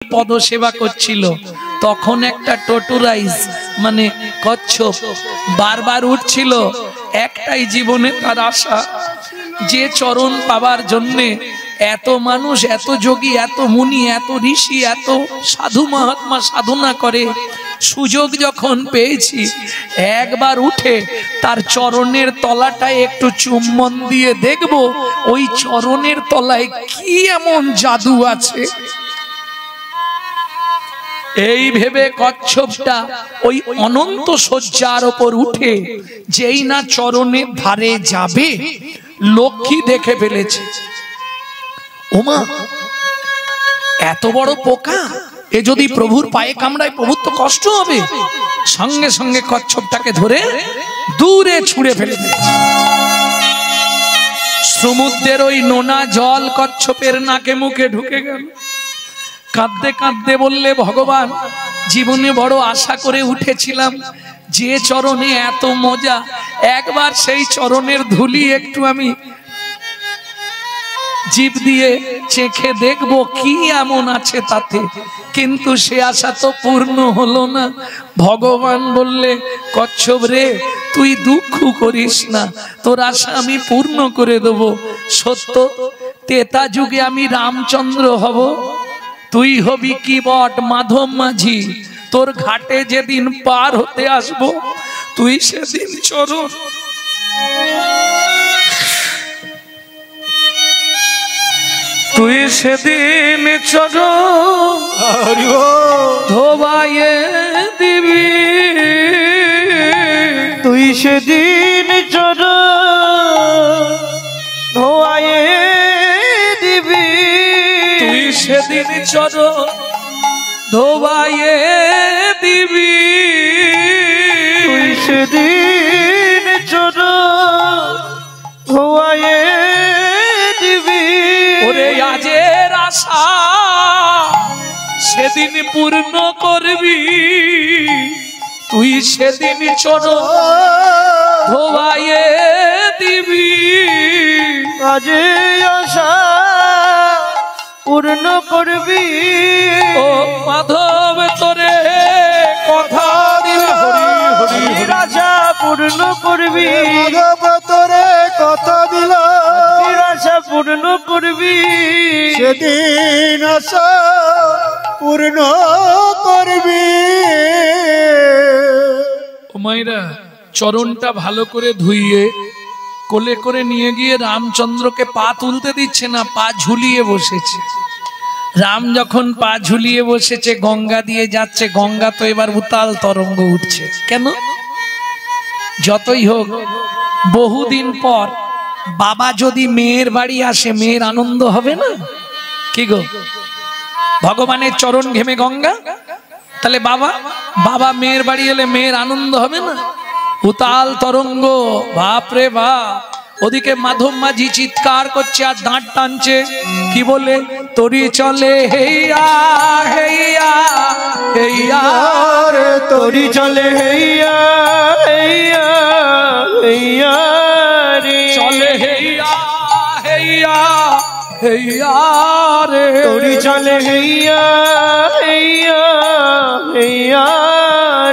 পদসেবা করছিল, তখন একটা টটুরাইজ মানে কচ্ছপ বারবার উঠছিল। একটাই জীবনে তার আশা, যে চরণ পাবার জন্যে এত মানুষ, এত যোগী, এত মুনি, এত ঋষি, এত সাধু মহাত্মা সাধনা করে, সুযোগ যখন পেয়েছি একবার উঠে তার চরণের তলাটায় একটু চুম্বন দিয়ে দেখব ওই চরণের তলায় কি এমন জাদু আছে। এই ভেবে কচ্ছপটা ওই অনন্ত শয্যার ওপর উঠে যেই না চরণের ধারে যাবে, লক্ষ্মী দেখে ফেলেছে, ওমা এত বড় পোকা, এ যদি প্রভুর পায়ে কামড়ায় প্রভুর তো কষ্ট হবে। সঙ্গে সঙ্গে কচ্ছপটাকে ধরে দূরে ছুঁড়ে ফেলে দিয়েছে। সমুদ্রের ওই নোনা জল কচ্ছপের নাকে মুখে ঢুকে গেল। কাঁদতে কাঁদতে বললে, ভগবান জীবনে বড় আশা করে উঠেছিলাম, যে চরণে এত মজা, একবার সেই চরণের ধুলি একটু আমি জিভ দিয়ে চেখে দেখবো কি এমন আছে তাতে, কিন্তু সে আশা তো পূর্ণ হলো না। ভগবান বললে, কচ্ছপ রে তুই দুঃখ করিস না, তোর আশা আমি পূর্ণ করে দেব। সত্য তেতা যুগে আমি রামচন্দ্র হব, তুই হবি কি বট মাধব মাঝি। তোর ঘাটে যেদিন পার হতে আসবো, তুই সেদিন চরণ তুই সেদিন চরণ ধোবাইয়ে দিবি, তুই সেদিন চরণ ধোয়াইয়ে দিবি, তুই সেদিন চরণ ধোবাইয়ে দিবি, তুই সেদিন চরণ ধোয়াইয়ে দিবি। ওরে আজের আশা সেদিন পূর্ণ করবি, তুই সেদিন চরণ ধোবাইয়ে দিবি। আজ আশা পূর্ণ করবি, ও মাধব তোরে কথা দিলে, আশা পূর্ণ করবি, মাধব তোরে কথা দিল, আশা পূর্ণ করবি, সেদিন আশা পূর্ণ করবি। ও মাইরা, চরণটা ভালো করে ধুইয়ে কোলে করে নিয়ে গিয়ে রামচন্দ্রকে পা তুলতে দিচ্ছে না, পা ঝুলিয়ে বসেছে। রাম যখন পা ঝুলিয়ে বসেছে, গঙ্গা দিয়ে যাচ্ছে, গঙ্গা তো এবার উতাল তরঙ্গ উঠছে। কেন? যতই হোক বহুদিন পর বাবা যদি মেয়ের বাড়ি আসে, মেয়ের আনন্দ হবে না? কি গো, ভগবানের চরণ ঘেমে গঙ্গা, তাহলে বাবা বাবা মেয়ের বাড়ি এলে মেয়ের আনন্দ হবে না? উতাল তরঙ্গ, বাপরে বাপ। ওদিকে মাধব মাঝি চিৎকার করছে আর দাঁত টানছে, কি বলে, তরি চলে হেইয়া হেইয়া হেইয়া রে তোরি চলে হেইয়া হেইয়া হেইয়া রে, চলে হেইয়া হেইয়া হেইয়া রে, তোরি চলে হেইয়া হেইয়া হেইয়া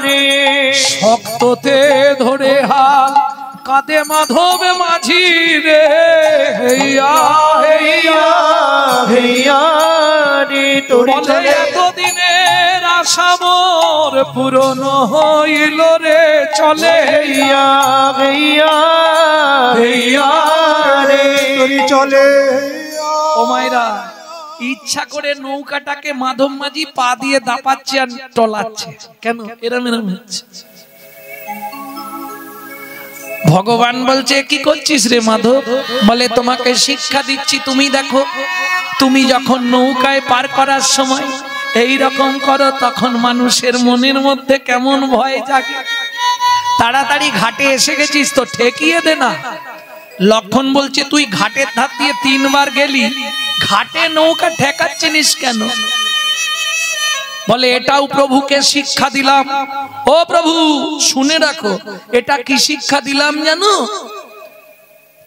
রে। শক্ততে ধরে হাল কাঁদে মাধব মাঝি রে, হেইয়া হেইয়া হেইয়া রে, তোরি বলে চলে এতদিনের আশা মোর পূরণ হইল রে, চলে হেইয়া হেইয়া হেইয়া রে, তোরি চলে। ও মায়েরা, ইচ্ছা করে নৌকাটাকে মাধব মাঝি পা দিয়ে দাপাচ্ছে আর টলাচ্ছে। কেন? এরম এরম হচ্ছে। ভগবান বলছে, কি করছিস রে মাধব? বলে, তোমাকে শিক্ষা দিচ্ছি। তুমি দেখো, তুমি যখন নৌকায় পার করার সময় এই রকম করো, তখন মানুষের মনের মধ্যে কেমন ভয় জাগে। তাড়াতাড়ি ঘাটে এসে গেছিস তো ঠেকিয়ে দে না। লক্ষণ বলছে, তুই ঘাটের ধার দিয়ে 3 বার গেলি, ঘাটে নৌকা ঠেকাচ্ছিস কেন? বলে, এটাও প্রভুকে শিক্ষা দিলাম। ও প্রভু, শুনে রাখো, এটা কি শিক্ষা দিলাম জানো?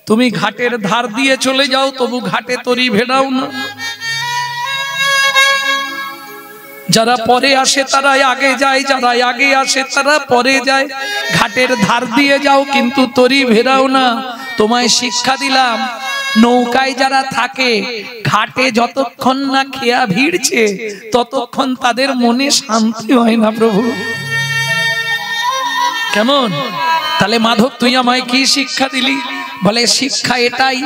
তুমি ঘাটের ধার দিয়ে চলে যাও, তবু ঘাটে তরি ভেড়াও না। যারা পরে আসে তারাই আগে যায়, যারা আগে আসে তারা পরে যায়। ঘাটের ধার দিয়ে যাও কিন্তু তরি ভেরাও না। তোমায় শিক্ষা দিলাম, নৌকায় যারা থাকে ঘাটে যতক্ষণ না খেয়া ভিড়ছে ততক্ষণ তাদের মনে শান্তি হয় না প্রভু। কেমন? তাহলে মাধব তুই আমায় কি শিক্ষা দিলি? বলে শিক্ষা এটাই,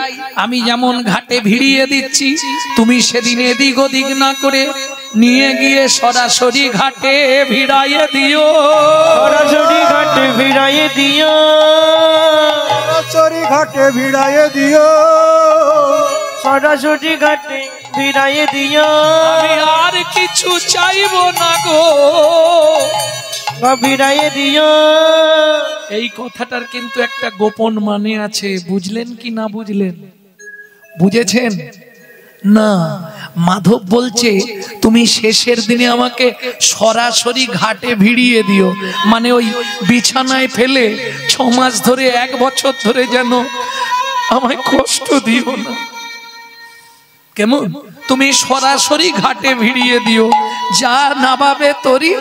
আমি যেমন ঘাটে ভিড়িয়ে দিচ্ছি তুমি সেদিন এদিক ওদিক না করে নিয়ে গিয়ে সরাসরি ঘাটে ভিড়াইয়ে দিও। সরাসরি ঘাটে ভিড়াইয়ে দিও। সরাসরি ঘাটে ভিড়াইয়ে দিও। সরাসরি ঘাটে ভিড়াইয়ে দিও। আমি আর কিছু চাইবো না গো, ভিড়াইয়ে দিও। এই কথাটার কিন্তু একটা গোপন মানে আছে, বুঝলেন কি না বুঝলেন? বুঝেছেন না? মাধব বলছে তুমি শেষের দিনে আমাকে সরাসরি ঘাটে ভিড়িয়ে দিও, মানে ওই বিছানায় ফেলে 6 মাস ধরে 1 বছর ধরে যেন আমায় কষ্ট দিও না। কেমন? তুমি সরাসরি ঘাটে ভিড়িয়ে দিও, যা নাবাবে তরি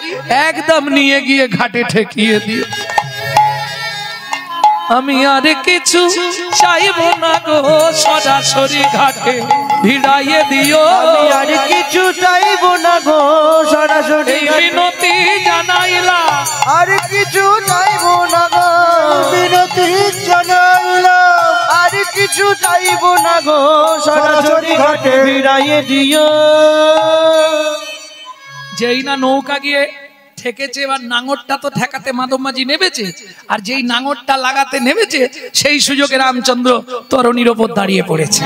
একদম নিয়ে গিয়ে ঘাটে ঠেকিয়ে দিও। আমি আর কিছু চাইবো না গো, সরাসরি ঘাটে ভিড়াইয়ে দিও। আমি আর কিছু চাইবো না গো, সরাসরি মিনতি জানাইলা। আর কিছু চাইবো না গো, বিনতি জানাইলাম। আর কিছু চাইবো না গো, সরাসরি ঘাটে ভিড়াইয়ে দিও। যেই না নৌকা গিয়ে ঠেকেছে, এবার নাঙরটা তো ঠেকাতে মাধব মাঝি নেমেছে, আর যেই নাঙরটা লাগাতে নেমেছে সেই সুযোগে রামচন্দ্র তরণীর ওপর দাঁড়িয়ে পড়েছে।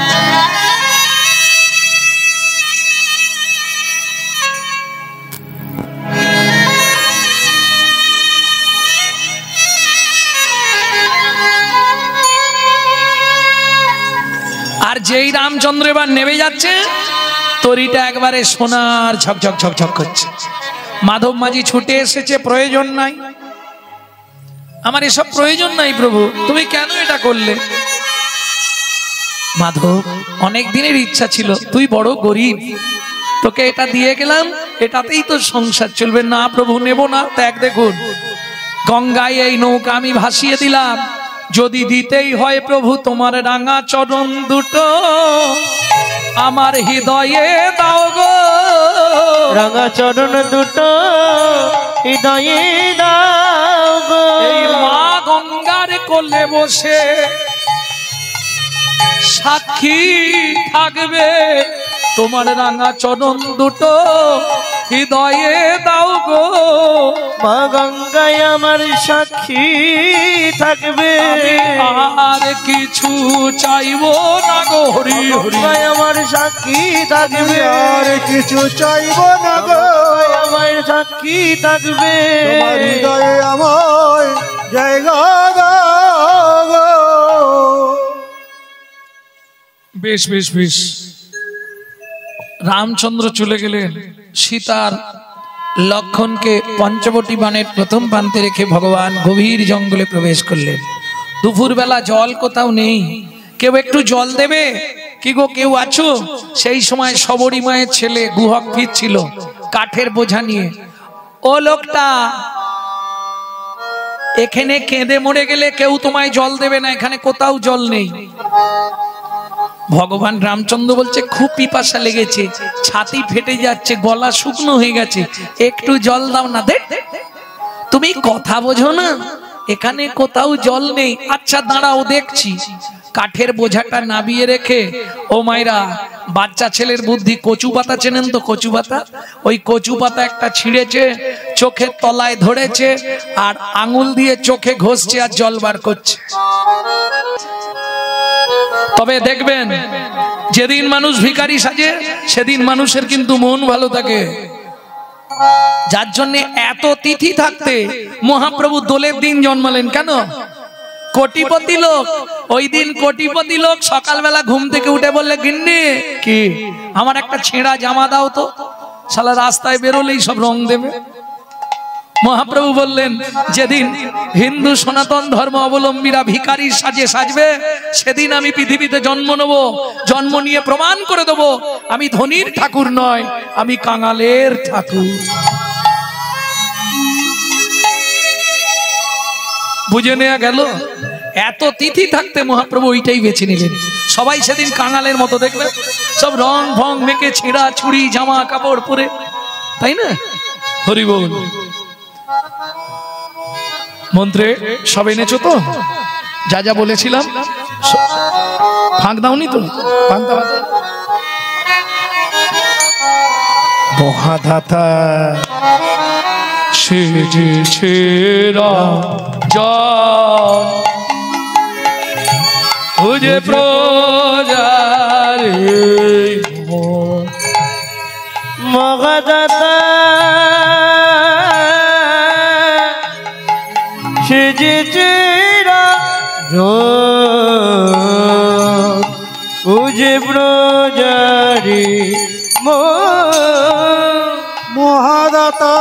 আর যেই রামচন্দ্র এবার নেমে যাচ্ছে, তরিটা একবারে সোনার ঝকঝক ঝকঝক করছে। মাধব মাঝি ছুটে এসেছে, প্রয়োজন নাই, আমার এসব প্রয়োজন নাই প্রভু, তুমি কেন এটা করলে? মাধব, অনেক দিনের ইচ্ছা ছিল, তুই বড় গরিব, তোকে এটা দিয়ে গেলাম, এটাতেই তো সংসার চলবে। না প্রভু, নেব না। ত্যাগ দেখুন, গঙ্গায় এই নৌকা আমি ভাসিয়ে দিলাম, যদি দিতেই হয় প্রভু তোমার রাঙা চরণ দুটো আমার হৃদয়ে দাও গো। রাঙা চরণ দুটো হৃদয়ে দাও গো। এই মা গঙ্গার কোলে বসে সাক্ষী থাকবে, তোমার রাঙা চরণ দুটো হৃদয়ে দাও গো। মা গঙ্গায় আমার সাক্ষী থাকবে, আর কিছু চাইবো না গো। হরি হরি, আমার সাক্ষী থাকবে, আর কিছু চাইব না গো, আমার সাক্ষী থাকবে। তোমার হৃদয়ে আমার জায়গা দাও গো। বেশ বেশ বেশ। রামচন্দ্র চলে গেলেন, সীতার লক্ষণকে পঞ্চবটি বানের প্রথম প্রান্তে রেখে ভগবান গভীর জঙ্গলে প্রবেশ করলেন। দুপুরবেলা জল কোথাও নেই, কেউ একটু জল দেবে কি গো, কেউ আছো? সেই সময় সবরী মায়ের ছেলে গুহক ফিরছিল কাঠের বোঝা নিয়ে। ও লোকটা, এখানে কেঁদে মরে গেলে কেউ তোমায় জল দেবে না, এখানে কোথাও জল নেই। ভগবান রামচন্দ্র বলছে খুব পিপাসা লেগেছে, ছাতি ফেটে যাচ্ছে, গলা শুকনো হয়ে গেছে, একটু জল দাও না। দেখ, তুমি কথা বোঝো না, এখানে কোথাও জল নেই। আচ্ছা দাঁড়াও দেখছি। কাঠের বোঝাটা নাবিয়ে রেখে, ও মায়েরা, বাচ্চা ছেলের বুদ্ধি, কচু পাতা চেনেন তো? কচু পাতা, ওই কচু পাতা একটা ছিঁড়েছে, চোখের তলায় ধরেছে, আর আঙুল দিয়ে চোখে ঘষছে আর জল বার করছে। তবে দেখবেন, যেদিন মানুষ ভিখারি সাজে সেদিন মানুষের কিন্তু মন ভালো থাকে। যার জন্য এত তিথি থাকতে মহাপ্রভু দোলের দিন জন্মালেন। কেন? কোটিপতি লোক, ওই দিন কোটিপতি লোক সকালবেলা ঘুম থেকে উঠে বললে, গিন্নি কি আমার একটা ছেঁড়া জামা দাও তো, শালা রাস্তায় বেরোলেই সব রং দেবে। মহাপ্রভু বললেন, যেদিন হিন্দু সনাতন ধর্ম অবলম্বীরা ভিখারির সাজে সাজবে, সেদিন আমি পৃথিবীতে জন্ম নেব, জন্ম নিয়ে প্রমাণ করে দেব আমি ধনীর ঠাকুর নয়, আমি কাঙালের ঠাকুর। বুঝে নেওয়া গেল? এত তিথি থাকতে মহাপ্রভু ওইটাই বেছে নিলেন। সবাই সেদিন কাঙালের মতো দেখবে, সব রং ভং মেখে ছেঁড়া ছুরি জামা কাপড় পরে, তাই না? হরি বল। মন্ত্রে সব এনেছো তো? যা যা বলেছিলাম ফাঁক দাওনি তো? মহাদাতা সেজেছে রাজন, বুঝে প্রজারে মহাদাতা সেজেছে রাজন, বুঝে প্রজারে মহাদাতা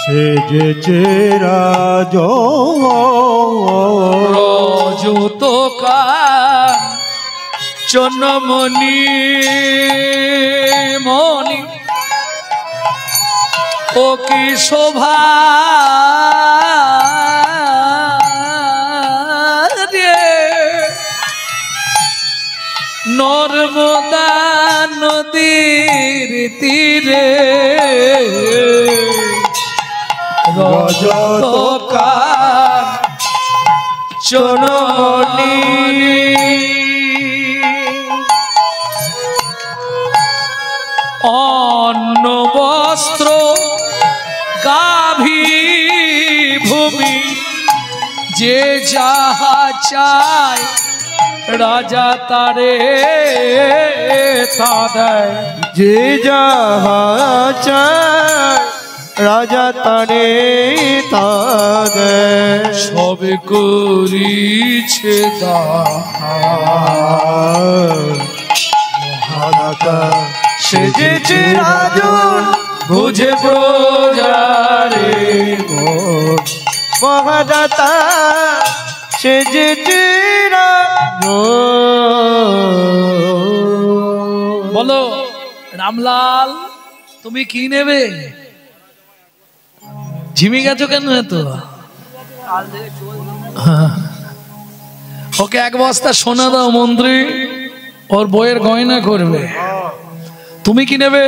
সেজেছে রাজন, রজত কাঞ্চনমণি মণি ও কি শোভা রে, নর্মদা নদীর তীরে রজত কাঞ্চনমণি, অন্ন বস্ত্র গাভী ভূমি, যে যাহা চায় রাজা তারে তা দেয়, যে যাহা চায় রাজা তারে তা দেয়, সবে করিছে দান। মহাদাতা সেজেছে রাজন, বুঝে প্রজারে মহাদাতা সেজেছে রাজন। বলো রামলাল, তুমি কি নেবে? ঝিমি গেছো কেন এত? ওকে এক বস্তা সোনা দাও মন্ত্রী, ওর বইয়ের গয়না করবে। তুমি কি নেবে?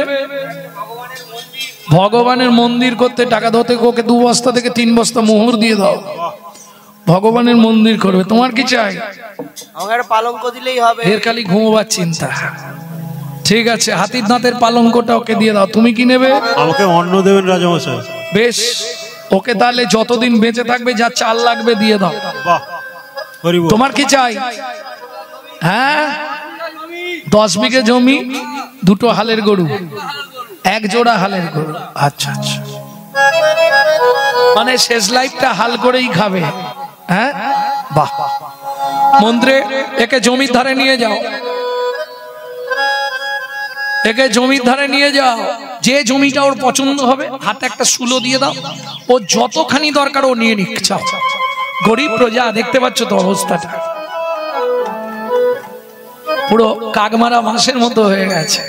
ভগবানের মন্দির করতে টাকা ধরতে ওকে 2 বস্তা থেকে 3 বস্তা মোহর দিয়ে দাও, ভগবানের মন্দির করবে। তোমার কি চাই? আমার পালঙ্ক দিলেই হবে। এর খালি ঘুমোবার চিন্তা। ঠিক আছে, হাতির দাঁতের পালঙ্কটা ওকে দিয়ে দাও। তুমি কি নেবে? আমাকে অন্ন দেবেন রাজামশাই। বেশ, ওকে তাহলে যতদিন বেঁচে থাকবে যা চাল লাগবে দিয়ে দাও। বাহ, হরি বল। তোমার কি চাই? হ্যাঁ, 10 বিঘে জমি, 2টো হালের গরু, 1 জোড়া হালের গরু। আচ্ছা আচ্ছা, মানে শেষ লাইফটা হাল করেই খাবে। হ্যাঁ, বাহ। মন্ত্রে একে জমির ধারে নিয়ে যাও, একে জমির ধারে নিয়ে যাও। যে জমিটা ওর পছন্দ হবে হাতে একটা শুলো দিয়ে দাও, ও যতখানি দরকার ও নিয়ে নিক। চাও, গরিব প্রজা, দেখতে পাচ্ছ তো অবস্থাটা, পুরো কাকমারা মাসের মতো হয়ে গেছে,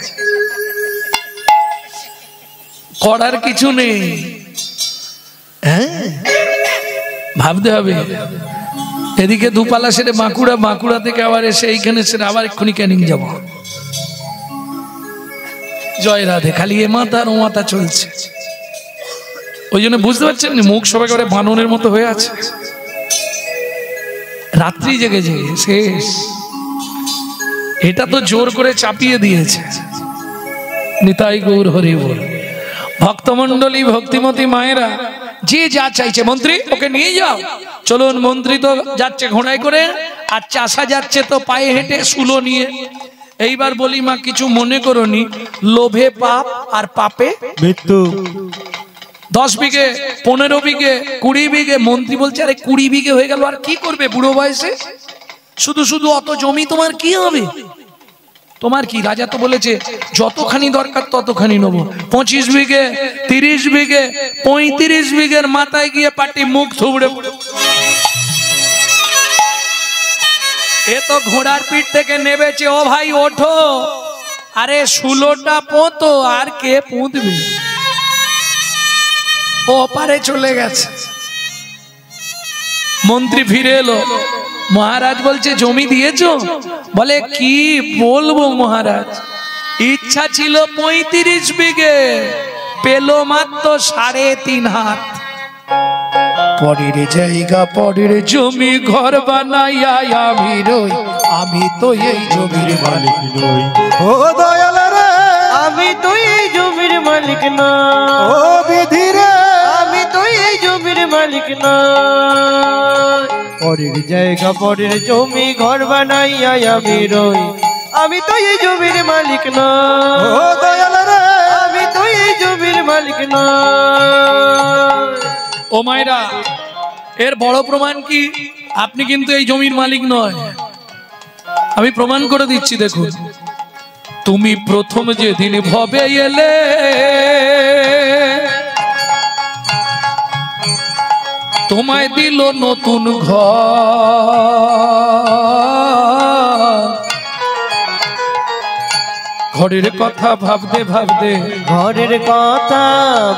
করার কিছু নেই। হ্যাঁ, ভাবতে হবে। এদিকে দুপালা সেরে বাঁকুড়া, বাঁকুড়া থেকে আবার এসে এইখানে সেরে আবার এক্ষুনি ক্যানিং যাব। জয় রাধে, খালি এ মাথা আর ও মাথা চলছে। ওই জন্য বুঝতে পারছেন মুখ সবাই করে বানরের মতো হয়ে আছে, রাত্রি জেগে জেগে শেষ। এটা তো জোর করে চাপিয়ে দিয়েছে। নিতাই গৌর হরি বল। ভক্তমন্ডলী, ভক্তিমতী মায়েরা, যে যা চাইছে, মন্ত্রী ওকে নিয়ে যাও। চলুন, মন্ত্রী তো যাচ্ছে ঘোড়ায় করে, আর চাষা যাচ্ছে তো পায়ে হেঁটে শুলো নিয়ে। এইবার বলি মা, কিছু মনে করোনি, লোভে পাপ আর পাপে মৃত্যু। 10 বিঘে, 15 বিঘে, 20 বিঘে। মন্ত্রী বলছে আরে 20 বিঘে হয়ে গেল, আর কি করবে বুড়ো বয়সে? শুধু শুধু অত জমি তোমার কি হবে? তোমার কি? রাজা তো বলেছে যতখানি দরকার ততখানি নেবো। 25 বিঘে, 30 বিঘে, 35 বিঘের মাথায় গিয়ে পাটি মুখ থুবড়ে পড়ে। এ তো ঘোড়ার পিঠ থেকে নেবেছে। ও ভাই ওঠো, আরে 16টা পোতো, আর কে পুঁতবে? ও পারে চলে গেছে। মন্ত্রী ফিরে এলো, মহারাজ বলছে জমি দিয়েছো? বলে কি বলবো মহারাজ, ইচ্ছা ছিল 35 বিঘে, পেল মাত্র 3.5 হাত। পরের জায়গা পরের জমি ঘর বানাইয়া আমি রই, আমি তো এই জমির মালিক নই। ও দয়াল রে, আমি তো এই জমির মালিক না। ও বিধি রে, আমি তো এই জমির মালিক না। পরের জায়গা পরের জমি ঘর বানাইয়া আমি রই, আমি তো এই জমির মালিক না। ও দয়াল রে, আমি তো এই জমির মালিক না। ও মায়েরা, এর বড় প্রমাণ কি? আপনি কিন্তু এই জমির মালিক নয়। আমি প্রমাণ করে দিচ্ছি, দেখুন। তুমি প্রথম যেদিন ভবে এলে, তোমায় দিল নতুন ঘর। ঘরের কথা ভাবতে ভাবতে, ঘরের কথা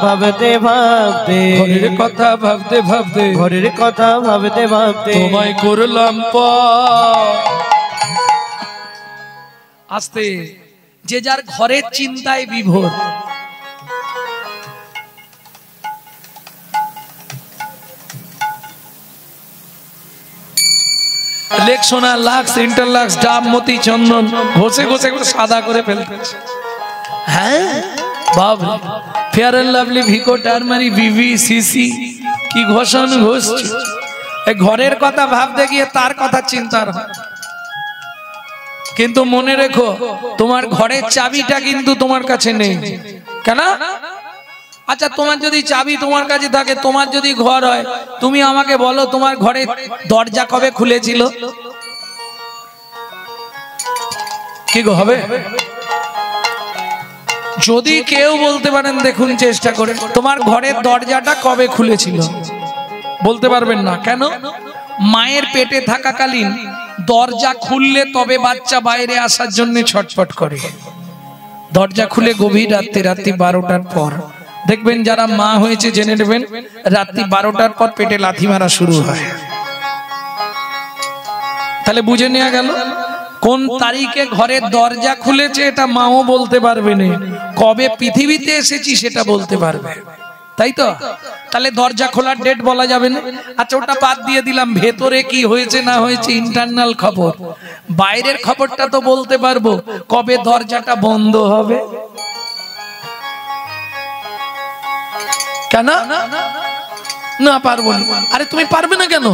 ভাবতে ভাবতে, ঘরের কথা ভাবতে ভাবতে, ঘরের কথা ভাবতে ভাবতে তোমায় করলাম পর। আস্তে, যে যার ঘরের চিন্তায় বিভোর। লেকসোনা, লাক্স, ইন্টারলাক্স, ডাব, মতি, চন্দন ঘষে ঘষে করে সাদা করে ফেলতেছে। হ্যাঁ বাবা, ফেয়ার এন্ড লাভলি, ভিকো, টারমারি, বিভি, সিসি, কি ঘষণ ঘষছে। এই ঘরের কথা ভাবতে গিয়ে তার কথা চিন্তার হয়। কিন্তু মনে রেখো, তোমার ঘরের চাবিটা কিন্তু তোমার কাছে নেই। কেন? আচ্ছা, তোমার যদি চাবি তোমার কাছে থাকে, তোমার যদি ঘর হয়, তুমি আমাকে বলো তোমার ঘরে দরজা কবে খুলেছিল? কি গো হবে? যদি কেউ বলতে পারেন, দেখুন চেষ্টা করে, তোমার ঘরের দরজাটা কবে খুলেছিল? বলতে পারবেন না। কেন? মায়ের পেটে থাকাকালীন দরজা খুললে তবে বাচ্চা বাইরে আসার জন্য ছটফট করে। দরজা খুলে গভীর রাত্রি, রাত্রি 12টার পর। দেখবেন যারা মা হয়েছে জেনে নেবেন, রাত্রি 12টার পর পেটে লাথি মারা শুরু হয়। তাহলে বুঝে নেওয়া গেল কোন তারিখে ঘরের দরজা খুলেছে, এটা মাও বলতে পারবে না। কবে পৃথিবীতে এসেছি সেটা বলতে পারবে, তাই তো? তাহলে দরজা খোলার ডেট বলা যাবে না। আচ্ছা, ওটা বাদ দিয়ে দিলাম, ভেতরে কি হয়েছে না হয়েছে ইন্টারনাল খবর, বাইরের খবরটা তো বলতে পারবো। কবে দরজাটা বন্ধ হবে? কেন না পারবো না? আরে তুমি পারবে না কেন?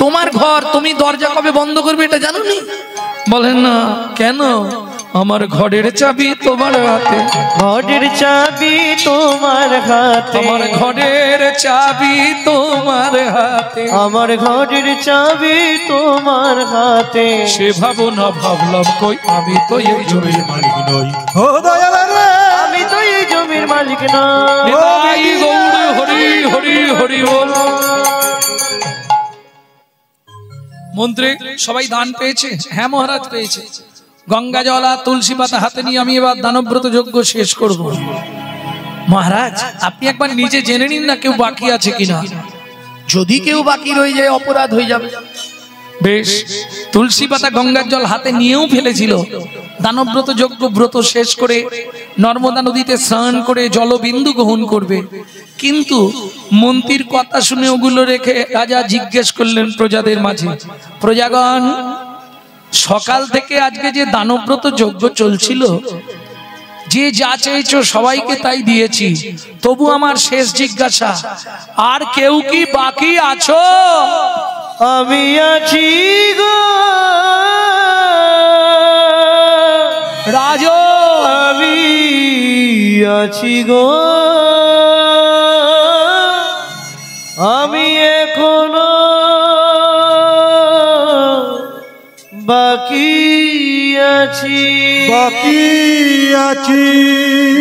তোমার ঘর, তুমি দরজা কবে বন্ধ করবে এটা জানো নি? বলেন না কেন? আমার ঘরের চাবি তোমার হাতে, ঘরের চাবি তোমার হাতে, আমার ঘরের চাবি তোমার হাতে, আমার ঘরের চাবি তোমার হাতে। সে ভাবনা ভাবলাম কই, আমি তো এই জমির মালিক নই। ও দয়াল রে, আমি তো এই জমির মালিক না। নিতাই গৌর হরি হরি হরি বল। মন্ত্রী সবাই দান পেয়েছে? হ্যাঁ মহারাজ পেয়েছে। গঙ্গা জল আর তুলসী পাতা হাতে নিয়ে আমি এবার দানব্রত যজ্ঞ শেষ করব। মহারাজ আপনি একবার নিজে জেনে নিন না কেউ বাকি আছে কিনা। যদি কেউ বাকি রয়ে যায় অপরাধ হয়ে যাবে। বেশ, তুলসী পাতা গঙ্গার জল হাতে নিয়েও ফেলেছিল। দানব্রত যজ্ঞ ব্রত শেষ করে নর্মদা নদীতে স্নান করে জলবিন্দু গ্রহণ করবে। কিন্তু মন্ত্রীর কথা শুনে ওগুলো রেখে রাজা জিজ্ঞেস করলেন প্রজাদের মাঝে, প্রজাগণ, সকাল থেকে আজকে যে দানব্রত যজ্ঞ চলছিল, যে যা চেয়েছো সবাইকে তাই দিয়েছি, তবু আমার শেষ জিজ্ঞাসা, আর কেউ কি বাকি আছো? আমি আছি গো রাজ, আমি আছি গো, আমি এখনো বাকি আছি বাকি আছি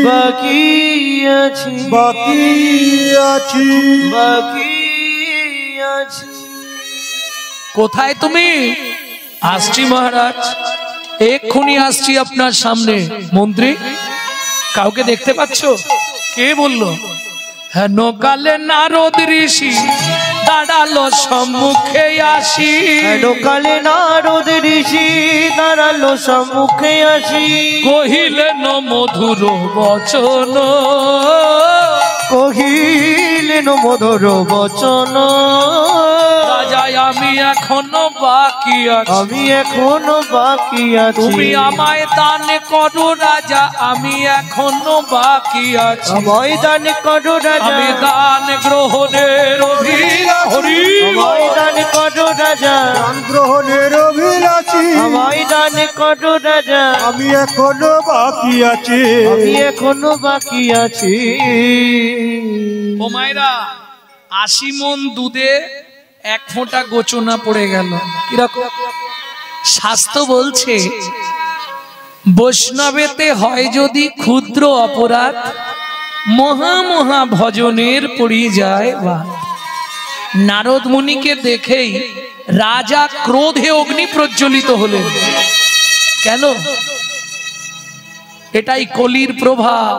বাকি আছি বাকি আছি বাকি আছি। কোথায় তুমি? আসছি মহারাজ, এক্ষুনি আসছি আপনার সামনে। মন্ত্রী, কাউকে দেখতে পাচ্ছ? কে বললো? হেন কালে নারদ ঋষি দাঁড়ালো সম্মুখে আসি। হেন কালে নারদ ঋষি দাঁড়ালো সম্মুখে আসি। কহিলেন মধুর বচন, কহিলেন মধুর বচন। রাজা আমি এখনো বাকি আছি, আমি এখনো বাকি আছি। তুমি আমায় দান করো রাজা, আমি এখনো বাকি আছি। আমায় দান করো রাজা, আমি দান গ্রহণের অভিলাষী। আমায় দান করো রাজা, দান গ্রহণের অভিলাষী। আমায় দান করো রাজা, আমি এখনো বাকি আছি। আমি এখনো বাকি আছি। ও মায়েরা, 80 মণ দুধে 1 ফোঁটা গোচনা পড়ে গেল। কিরকম? শাস্ত্র বলছে বৈষ্ণবেতে হয় যদি ক্ষুদ্র অপরাধ, মহা মহা ভজনের পড়ি যায় বা। নারদ মুনিকে দেখেই রাজা ক্রোধে অগ্নি প্রজ্বলিত হলেন। কেন? এটাই কলির প্রভাব।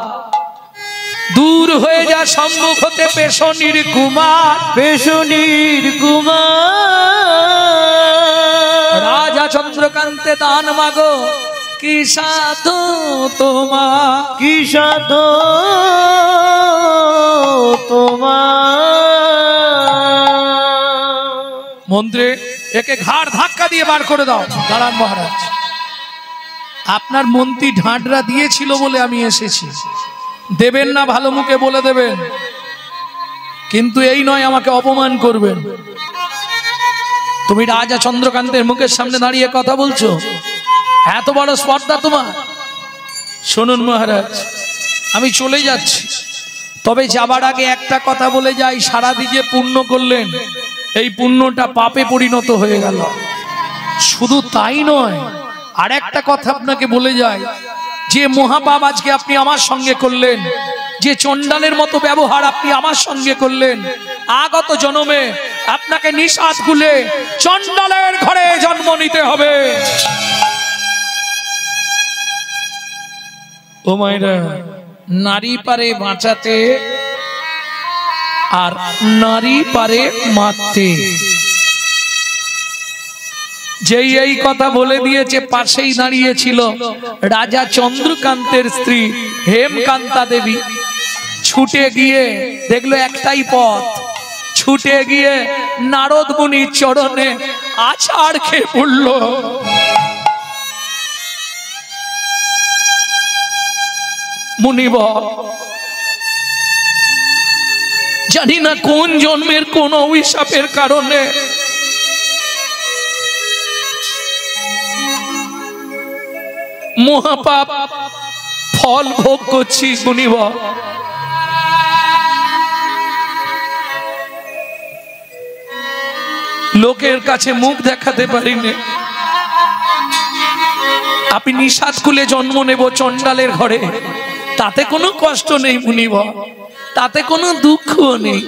দূর হয়ে যা সম্মুখ হতে পেশনির কুমার, পেশনির কুমার। রাজা চন্দ্রকান্তে দান মাগো, কি সাধু তোমার, কি সাধু তোমার। মন্ত্রে একে ঘাড় ধাক্কা দিয়ে বার করে দাও। দাঁড়ান মহারাজ, আপনার মন্ত্রী ঢাঁটরা দিয়েছিল বলে আমি এসেছি। দেবেন না ভালো মুখে বলে দেবেন, কিন্তু এই নয় আমাকে অপমান করবেন। তুমি রাজা চন্দ্রকান্তের মুখের সামনে দাঁড়িয়ে কথা বলছো, এত বড় স্পর্ধা তোমার? শুনুন মহারাজ, আমি চলে যাচ্ছি, তবে যাবার আগে একটা কথা বলে যাই। সারাদিন যে পুণ্য করলেন, এই পুণ্যটা পাপে পরিণত হয়ে গেল। শুধু তাই নয়, আর একটা কথা আপনাকে বলে যাই, যে মহাপাপ আজকে আপনি আমার সঙ্গে করলেন, যে চণ্ডালের মতো ব্যবহার আপনি আমার সঙ্গে করলেন, আগত জন্মে আপনাকে নিঃশ্বাস খুলে চণ্ডালের ঘরে জন্ম নিতে হবে। ও মায়েরা, নারী পারে বাঁচাতে আর নারী পারে মারতে। যেই এই কথা বলে দিয়েছে, পাশেই দাঁড়িয়েছিল রাজা চন্দ্রকান্তের স্ত্রী হেমকান্তা দেবী। ছুটে গিয়ে দেখলো একটাই পথ, ছুটে গিয়ে নারদ মুনির চরণে আছাড় খেয়ে পড়ল। মুনিবর, জানি না কোন জন্মের কোন অভিশাপের কারণে মহাপাপ ফল ভোগ করছি। মুনিবর, লোকের কাছে মুখ দেখাতে পারিনি। আপনি নিষাদ কুলে জন্ম নেব চণ্ডালের ঘরে, তাতে কোনো কষ্ট নেই মুনিবর, তাতে কোনো দুঃখ নেই।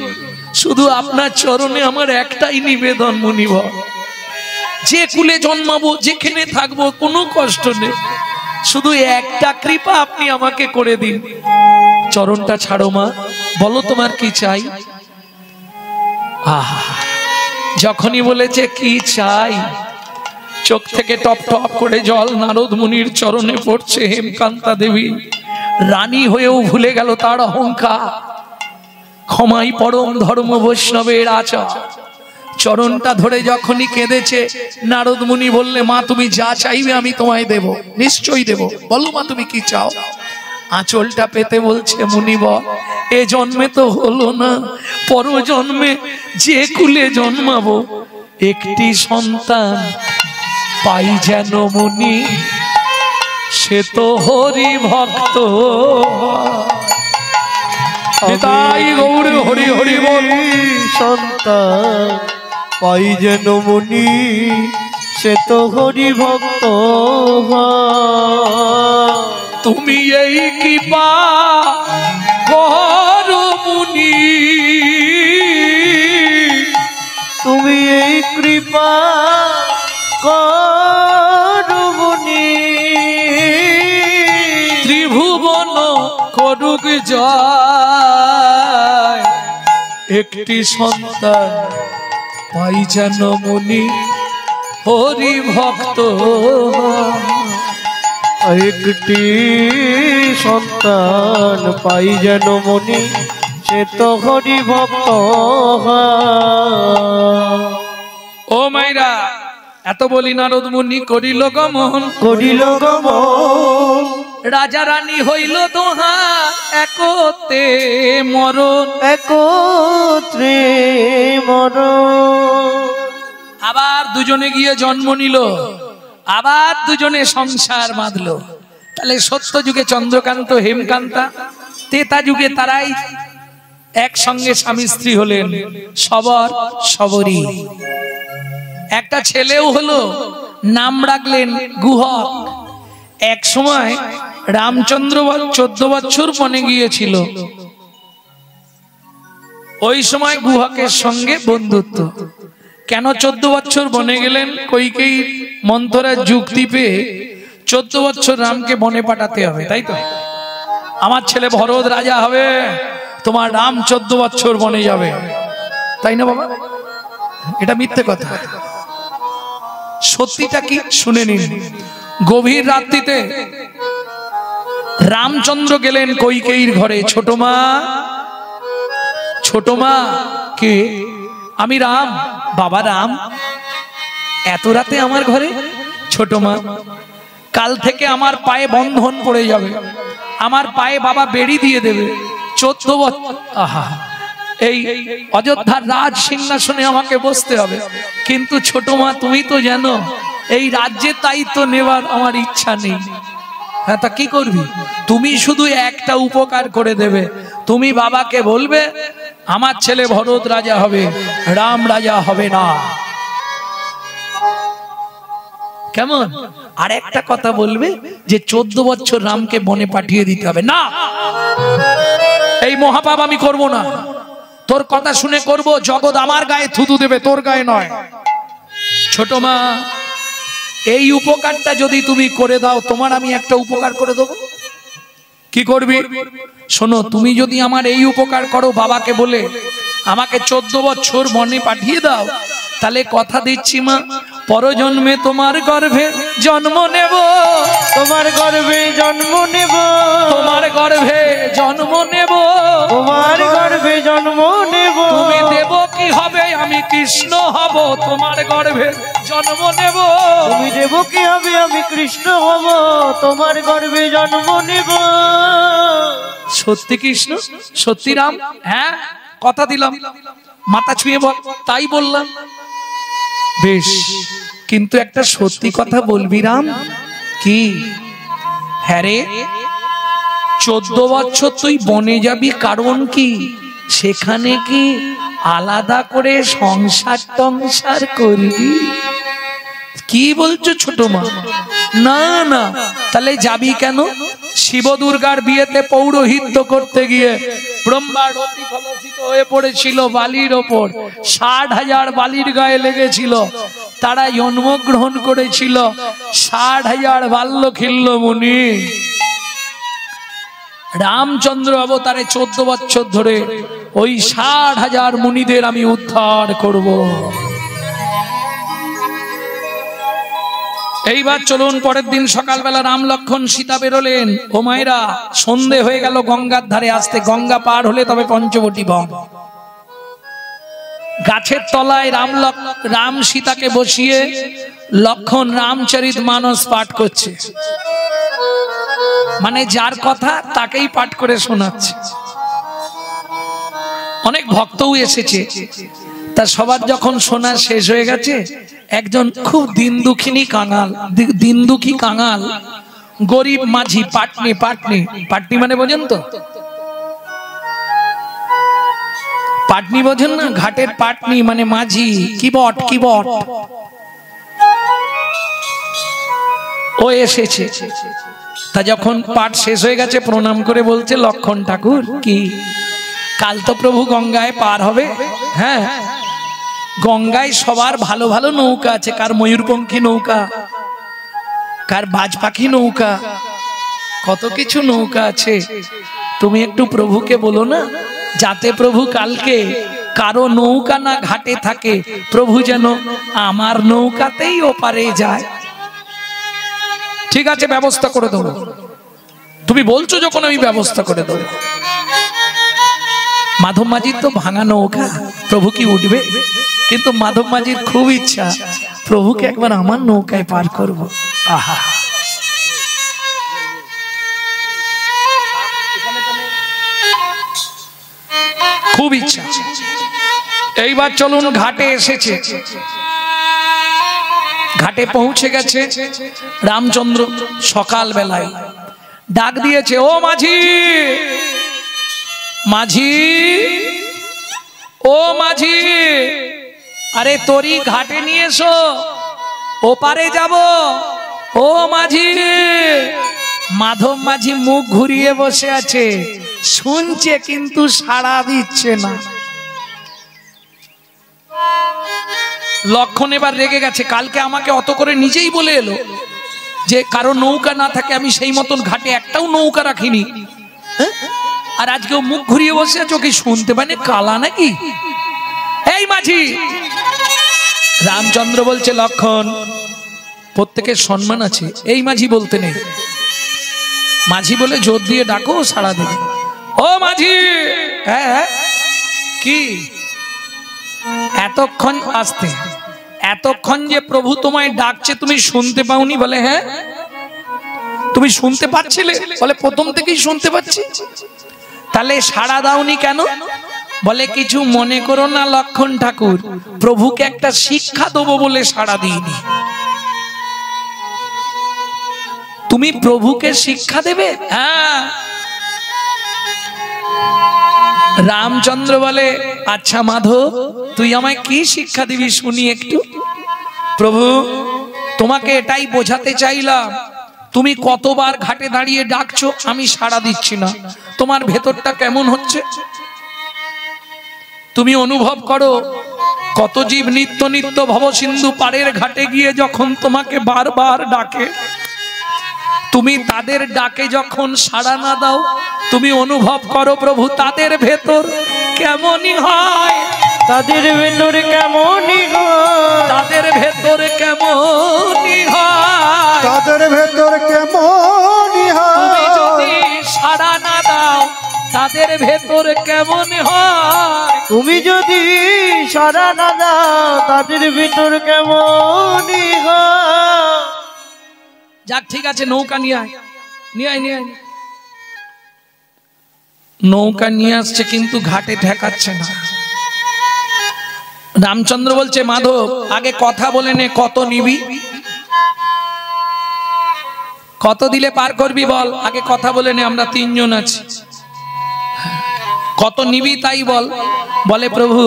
শুধু আপনার চরণে আমার একটাই নিবেদন মুনিবর, যে কুলে জন্মাবো, যেখানে থাকবো, কোনো কষ্ট নেই, শুধু একটা কৃপা আপনি আমাকে করে দিন। চরণটা ছাড়ো মা, বলো তোমার কি চাই। আহা, যখনই বলেছে কি চাই, চোখ থেকে টপ টপ করে জল নারদ মুনির চরণে পড়ছে। হেমকান্তা দেবী রানী হয়েও ভুলে গেল তার অহংকার। ক্ষমাই পরম ধর্ম বৈষ্ণবের আচার। চরণটা ধরে যখনই কেঁদেছে, নারদ মুনি বললে, মা তুমি যা চাইবে আমি তোমায় দেব, নিশ্চয়ই দেব, বলো মা তুমি কি চাও। আঁচলটা পেতে বলছে, মুনিবর এ জন্মে তো হলো না, পর জন্মে যে কুলে জন্মাবো একটি সন্তান পাই যেন মুনি, সে তো হরি ভক্ত। তাই গৌর হরি হরি বল। সন্তান পাই যেন মুনি, সে তো হরি ভক্ত হয়। তুমি এই কৃপা করো মুনি, তুমি এই কৃপা করো মুনি, ত্রিভুবন করুক জয়, একটি সন্তান পাই যেন মুনি হরি ভক্ত। একটি সন্তান পাই যেন মুনি সে তো হরি ভক্ত হয়। ও মাইরা, এত বলি নারদ মুনি করিল গমন, করিল গমন, রাজা রানী হইল দোহা একতে মরণ, একত্রে মরণ। আবার দুজনে গিয়ে জন্ম নিল, আবার দুজনে সংসার বাঁধলো। তাহলে সত্য যুগে চন্দ্রকান্ত হেমকান্তা, তেতা যুগে তারাই একসঙ্গে স্বামী স্ত্রী হলেন, সবর সবরী। একটা ছেলেও হলো, নাম রাখলেন গুহক। এক সময় রামচন্দ্র 14 বছর বনে গিয়েছিল, ওই সময় গুহকের সঙ্গে বন্ধুত্ব। কেন 14 বছর বনে গেলেন? কইকেয়ী মন্থরার যুক্তি পেয়ে 14 বছর রামকে বনে পাঠাতে হবে, তাই তো? আমার ছেলে ভরত রাজা হবে, তোমার রাম 14 বছর বনে যাবে, তাই না বাবা? এটা মিথ্যে কথা। সত্যিটা কি শুনে নিন। গভীর রাত্রিতে রামচন্দ্র গেলেন কইকেয়ীর ঘরে। ছোট মা, ছোট মা। কে? আমি রাম। বাবা রাম, এত রাতে আমার ঘরে? ছোট মা, কাল থেকে আমার পায়ে বন্ধন পড়ে যাবে, আমার পায়ে বাবা বেড়ি দিয়ে দেবে। 14 বছর, আহা, এই অযোধ্যার রাজ সিংহাসনে আমাকে বসতে হবে। কিন্তু ছোট মা, তুমি তো জানো এই রাজ্যে দায়িত্ব নেবার আমার ইচ্ছা নেই। হ্যাঁ, তা কি করবি? তুমি শুধু একটা উপকার করে দেবে, তুমি বাবাকে বলবে আমার ছেলে ভরত রাজা হবে, রাম রাজা হবে না। কেমন? আর একটা কথা বলবে যে 14 বছর রামকে বনে পাঠিয়ে দিতে হবে। না, এই মহাপাপ আমি করব না। তোর কথা শুনে করব, জগৎ আমার গায়ে থুতু দেবে, তোর গায়ে নয়। ছোট মা, এই উপকারটা যদি তুমি করে দাও, তোমার আমি একটা উপকার করে দেবো। কি করবি? শোনো, তুমি যদি আমার এই উপকার করো, বাবাকে বলে আমাকে 14 বছর বনে পাঠিয়ে দাও, তাহলে কথা দিচ্ছি মা, পরজন্মে তোমার গর্ভে জন্ম নেব, তোমার গর্ভে জন্ম নেব, তোমার গর্ভে জন্ম নেব, তোমার গর্ভে জন্ম নেব। তুমি দেব কি হবে, আমি কৃষ্ণ হব, তোমার গর্ভে জন্ম নেব। তুমি দেব কি হবে, আমি কৃষ্ণ হব, তোমার গর্ভে জন্ম নেব। সত্যি কৃষ্ণ, সত্যি রাম? হ্যাঁ, কথা দিলাম। মাথা ছুঁয়ে বল। তাই বললাম। বেশ, কিন্তু একটা সত্যি কথা বলবি রাম। কি? হ্যাঁ রে, 14 বছর তুই বনে যাবি, কারণ কি? সেখানে কি আলাদা করে সংসার টংসার করবি? কি বলছো ছোট মা? না না, তাহলে যাবি কেন? শিব দুর্গার বিয়েতে পৌরোহিত্য করতে গিয়ে ব্রহ্মার অতি কলুষিত হয়ে পড়েছিল বালির ওপর। 60,000 বালির গায়ে লেগেছিল, তারা জন্মগ্রহণ করেছিল। 60,000 বাল্য খিল্ল মুনি। রামচন্দ্র অবতারে 14 বছর ধরে ওই 60,000 মুনিদের আমি উদ্ধার করব। এইবার চলুন, পরের দিন সকালবেলা রাম লক্ষণ সীতা বেরোলেন। ও মায়েরা, সন্ধে হয়ে গেল, গঙ্গার ধারে আসতে। গঙ্গা পার হলে তবে পঞ্চবটী বন। গাছের তলায় রাম সীতাকে বসিয়ে লক্ষণ রামচরিত মানস পাঠ করছে। মানে যার কথা তাকেই পাঠ করে শোনাচ্ছে। অনেক ভক্তও এসেছে, তা সবার যখন শোনা শেষ হয়ে গেছে, একজন খুব দিন দুঃখী কাঙাল গরিব মাঝি, পাটনি মানে বোঝেন তো? পাটনি বোঝেন না? ঘাটের পাটনি মানে মাঝি, কিবট। ও এসেছে। তা যখন পাঠ শেষ হয়ে গেছে প্রণাম করে বলছে, লক্ষণ ঠাকুর কি কাল তো প্রভু গঙ্গায় পার হবে? হ্যাঁ, গঙ্গায় সবার ভালো ভালো নৌকা আছে, কার ময়ূরপঙ্খী নৌকা, কার বাজ পাখি নৌকা, কত কিছু নৌকা আছে। তুমি একটু প্রভুকে বলো না, যাতে প্রভু কালকে কারো নৌকা না ঘাটে থাকে, প্রভু যেন আমার নৌকাতেই ওপারে যায়। ঠিক আছে, ব্যবস্থা করে দেবো। তুমি বলছো যখন আমি ব্যবস্থা করে দেবো। মাধব মাঝির তো ভাঙা নৌকা, প্রভু কি উঠবে? কিন্তু মাধব মাঝির খুব ইচ্ছা প্রভুকে একবার আমার নৌকায় পার করব। আহা, খুব ইচ্ছা। এইবার চলুন, ঘাটে এসেছে। ঘাটে পৌঁছে গেছে রামচন্দ্র। সকাল বেলায় ডাক দিয়েছে, ও মাঝি, মাঝি, ও মাঝি, আরে তোরি ঘাটে নিয়ে এসো, ওপারে যাব। ও মাঝি। মাধব মাঝি মুখ ঘুরিয়ে বসে আছে, শুনছে কিন্তু সাড়া দিচ্ছে না। লক্ষণ এবার রেগে গেছে, কালকে আমাকে অত করে নিজেই বলে এলো যে কারো নৌকা না থাকে আমি সেই মতন ঘাটে একটাও নৌকা রাখিনি, আর আজকেও মুখ ঘুরিয়ে বসে আছে, ওকে শুনতে পারে কালা নাকি? এই মাঝি। রামচন্দ্র বলছে, লক্ষণ, প্রত্যেকের সম্মান আছে, এই মাঝি বলতে নেই। মাঝি বলে জোর দিয়ে ডাকো, সাড়া দেবে। ও মাঝি। হ্যাঁ, কি এতক্ষণ আসতে, এতক্ষণ যে প্রভু তোমায় ডাকছে তুমি শুনতে পাওনি? বলে হ্যাঁ। তুমি শুনতে পাচ্ছিলে? বলে প্রথম থেকেই শুনতে পাচ্ছি। তাহলে সাড়া দাওনি কেন? বলে কিছু মনে করো না লক্ষণ ঠাকুর, প্রভুকে একটা শিক্ষা দেবো বলে সাড়া দিইনি। তুমি প্রভুকে শিক্ষা দেবে? হ্যাঁ। রামচন্দ্র বলে, আচ্ছা মাধব, তুই আমায় কি শিক্ষা দিবি শুনি একটু। প্রভু, তোমাকে এটাই বোঝাতে চাইলাম, তুমি কতবার ঘাটে দাঁড়িয়ে ডাকছো, আমি সাড়া দিচ্ছি না, তোমার ভেতরটা কেমন হচ্ছে তুমি অনুভব করো। কত জীব নিত্য নিত্য ভবসিন্ধু পাড়ের ঘাটে গিয়ে যখন তোমাকে বারবার ডাকে, তুমি তাদের ডাকে যখন সাড়া না দাও, তুমি অনুভব করো প্রভু তাদের ভেতর কেমনই হয়, তাদের ভেতর কেমনই হয়, তাদের ভেতর কেমনই হয়, তাদের ভেতর কেমনই তুমি হয়। যদি সাড়া না দাও তাদের ভেতর কেমন হয়, তুমি যদি সাড়া না দাও তাদের ভেতর কেমনই হয়। যাক ঠিক আছে, নৌকা নিয়ে আয়, নিয়ে আয়, নিয়ে আয়। নৌকা নিয়ে আসছে কিন্তু ঘাটে ঠেকাচ্ছে না। রামচন্দ্র বলছে, মাধব আগে কথা বলে নে, কত নিবি, কত দিলে পার করবি বল, আগে কথা বলে নে, আমরা তিনজন আছি, কত নিবি তাই বল। বলে প্রভু,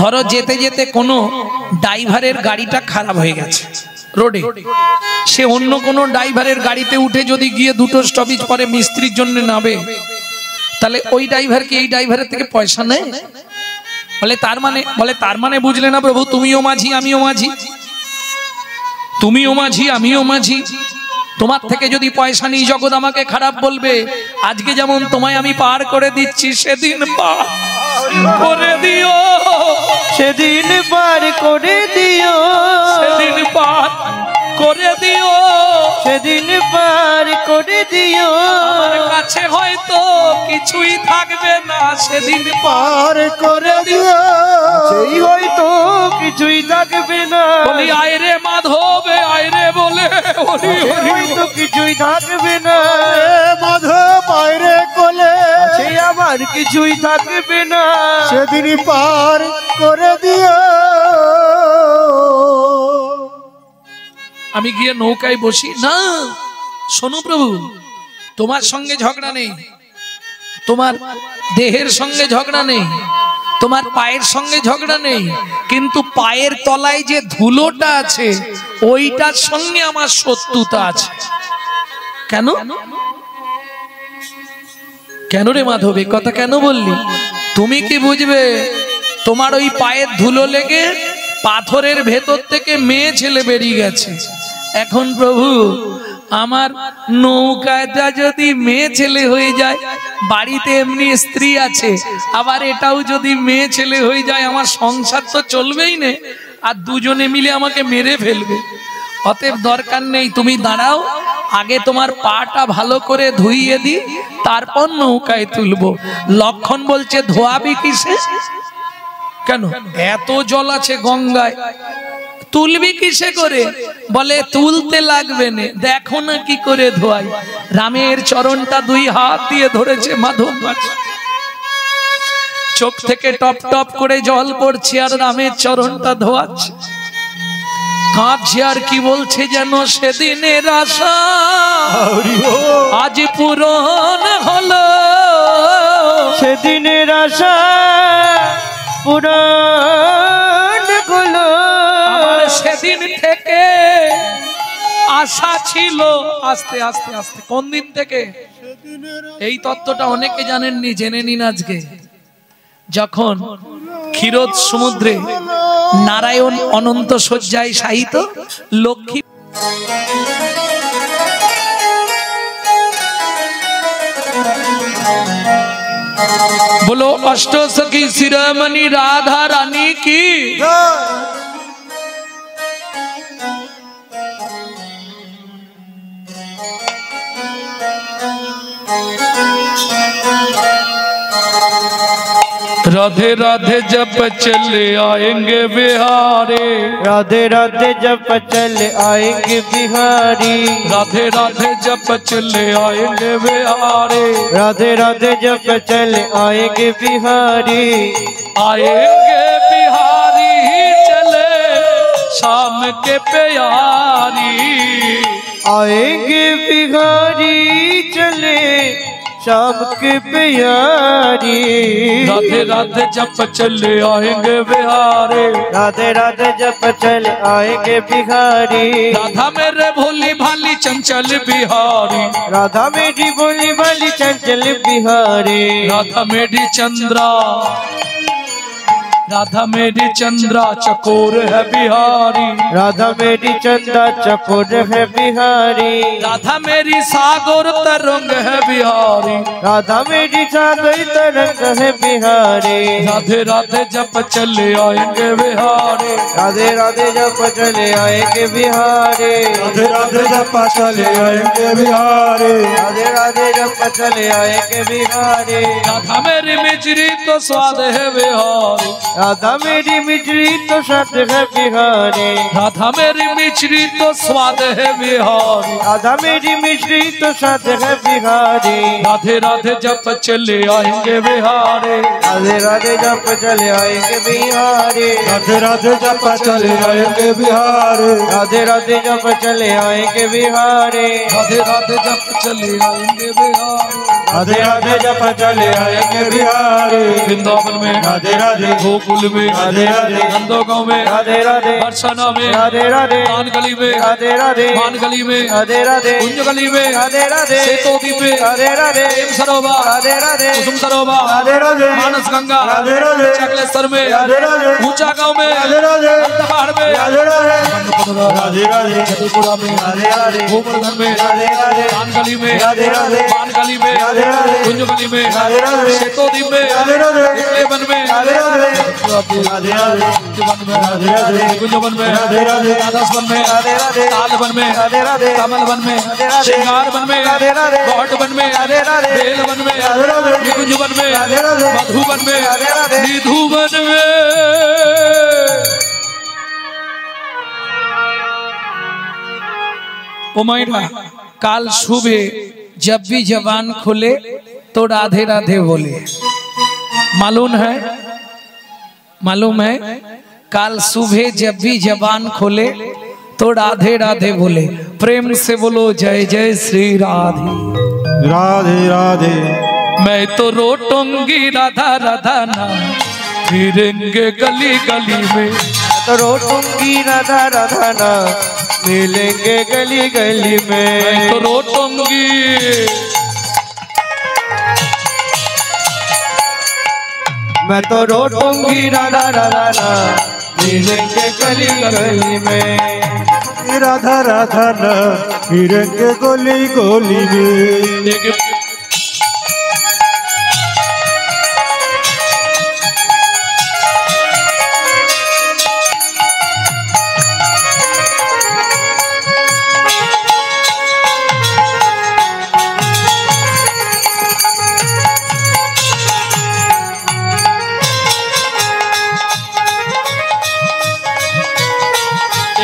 ধরো যেতে যেতে কোনো ড্রাইভারের গাড়িটা খারাপ হয়ে গেছে রোডে, সে অন্য কোনো ড্রাইভারের গাড়িতে উঠে যদি গিয়ে দুটো স্টপেজ পরে মিস্ত্রির জন্য নামে, তাহলে ওই ড্রাইভার কি এই ড্রাইভারের থেকে পয়সা নেয়? বলে তার মানে বুঝলে না প্রভু, তুমিও মাঝি আমিও মাঝি, তুমিও মাঝি আমিও মাঝি, তোমার থেকে যদি পয়সা নিই জগৎ আমাকে খারাপ বলবে। আজকে যেমন তোমায় আমি পার করে দিচ্ছি, সেদিন পার করে দিও, সেদিন পার করে দিও, সেদিন পার করে দিও, সেদিন পার করে দিও। আমার কাছে হয়তো কিছুই থাকবে না, সেদিন পার করে দিও, সেই হয়তো কিছুই থাকবে না। বলি আয় রে মাধব, আয় রে বলে হরি হরি, হয়তো কিছুই থাকবে না। মাধব বাইরে কোলে, সে আমার কিছুই থাকবে না। সেদিন পার করে দিও। আমি গিয়ে নৌকায় বসি না। শোনো প্রভু, তোমার সঙ্গে ঝগড়া নেই, তোমার দেহের সঙ্গে ঝগড়া নেই, তোমার পায়ের সঙ্গে ঝগড়া নেই, কিন্তু পায়ের তলায় যে ধুলোটা আছে ওইটার সঙ্গে আমার শত্রুতা আছে। কেন কেন রে মাধব, এ কথা কেন বললি? তুমি কি বুঝবে? তোমার ওই পায়ের ধুলো লেগে পাথরের ভেতর থেকে মেয়ে ছেলে বেরিয়ে গেছে। এখন প্রভু আমার নৌকাটা যদি মেয়ে ছেলে হয়ে যায়, বাড়িতে এমনি স্ত্রী আছে, আবার এটাও যদি মেয়ে ছেলে হয়ে যায়, আমার সংসার তো চলবেই না, আর দুজনে মিলে আমাকে মেরে ফেলবে। অতএব দরকার নেই, তুমি দাঁড়াও, আগে তোমার পাটা ভালো করে ধুইয়ে দি, তারপর নৌকায় তুলবো। লক্ষণ বলছে ধোয়াবি কিসে? কেন এত জল আছে গঙ্গায়, তুলবি কিসে করে? বলে তুলতে লাগবে না, দেখো না কি করে ধোয়াই। রামের চরণটা দুই হাত দিয়ে ধরেছে মাধব, চোখ থেকে টপ টপ করে জল পড়ছে আর রামের চরণটা ধোয়াচ্ছে, কাঁদছে আর কি বলছে যেন সেদিনের আশা আজ পূরণ হলো, সেদিনের আশা পূরণ হলো। আমার সেদিন থেকে আশা ছিল। আস্তে আস্তে আস্তে কোন দিন থেকে? এই তত্ত্বটা অনেকে জানেননি, জেনে নিন আজকে। যখন ক্ষীরোদ সমুদ্রে নারায়ণ অনন্ত শয্যায় শায়িত, লক্ষ্মী बोलो अष्ट सखी शिरोमणि राधा रानी की। राधे राधे जब चले आएंगे बिहारी, राधे राधे जब चले आएंगे बिहारी, राधे राधे जब चले आएंगे बिहारी, राधे राधे जब चले आएंगे बिहारी, आएंगे बिहारी चले शाम के प्यारी, आएंगे बिहारी चले शाम के प्यारी, राधे राधे जब चले आएंगे बिहारी, राधे राधे जब चले आएंगे बिहारी, राधा मेरे भोली भाली चंचल बिहारी, राधा मेरी भोली भाली चंचल बिहारी, राधा मेरी चंद्रा, राधा मेरी चंद्रा चकोर है बिहारी, राधा मेरी चंदा चकोर है बिहारी, राधा मेरी सागर तरंग है बिहारी, राधा मेरी सागर तरंग है बिहारी, राधे राधे जब चले आएंगे बिहारी, राधे राधे जब चले आएंगे बिहारी, राधे राधे जब चले आएंगे बिहारी, राधे राधे जब चले आएंगे बिहारी, राधा मेरी मिचरी तो स्वाद है बिहारी, राधा मेरी मिठरी तो स्वाद है बिहारी, राधा मेरी मिचरी तो स्वाद है बिहारी, राधा मेरी मिठरी तो स्वाद है बिहारी, राधे राधे जब चले आएंगे बिहारी, राधे राधे जब चले आएंगे बिहारी, राधे राधे जब चले आएंगे बिहारी, राधे राधे जब चले आएंगे बिहारी, राधे राधे जब चले आएंगे बिहारी, राधे राधे जब चले आएंगे बिहारी, वृंदावन में, राधे राधे गोकुल में, राधे राधे नंदगांव में, राधे राधे बरसाना में, राधे राधे कान गली में, राधे राधे मान गली में, राधे राधे कुंज गली में, राधे राधे सेतोदी में, राधे राधे प्रेम सरोवर, राधे राधे कुसुम सरोवर, राधे राधे मानस गंगा, राधे राधे चकलेश्वर में, राधे राधे ऊंचा गांव में, राधे राधे पहाड़ में, राधे राधे राधे राधे जदीपुरा में, राधे राधे गोवर्धन में, राधे राधे कान गली में, राधे राधे मान गली में, राधे राधे कुंज गली में, राधे राधे सेतोदी में, राधे राधे वन में, राधे राधे राधे राधे राधे राधे कुंजवन में, राधे राधे राधस वन में, राधे राधे ताल वन में, राधे राधे कमल वन में, राधे राधे श्रृंगार वन में, राधे राधे गौट वन में, राधे राधे बेल वन में, राधे राधे निकुंज वन में, राधे राधे मधु वन में, राधे राधे निधु वन में। ओ माइरा, काल सुबह जब भी जबान खुले तो राधे राधे बोले। मालूम है, मालूम है, काल सुबह जब भी जबान खोले तो राधे राधे बोले। प्रेम से बोलो जय जय श्री राधे राधे राधे मैं तो रोटूंगी राधा राधा नाम, फिरेंगे गली गली में। तो रोटूंगी राधा राधा नाम मिलेंगे गली गली में। तो रोटूंगी मैं तो रोटूंगी राधा राधा नाम मिलेंगे गली गली में। राधा राधा ना फिरेंगे गली गली में।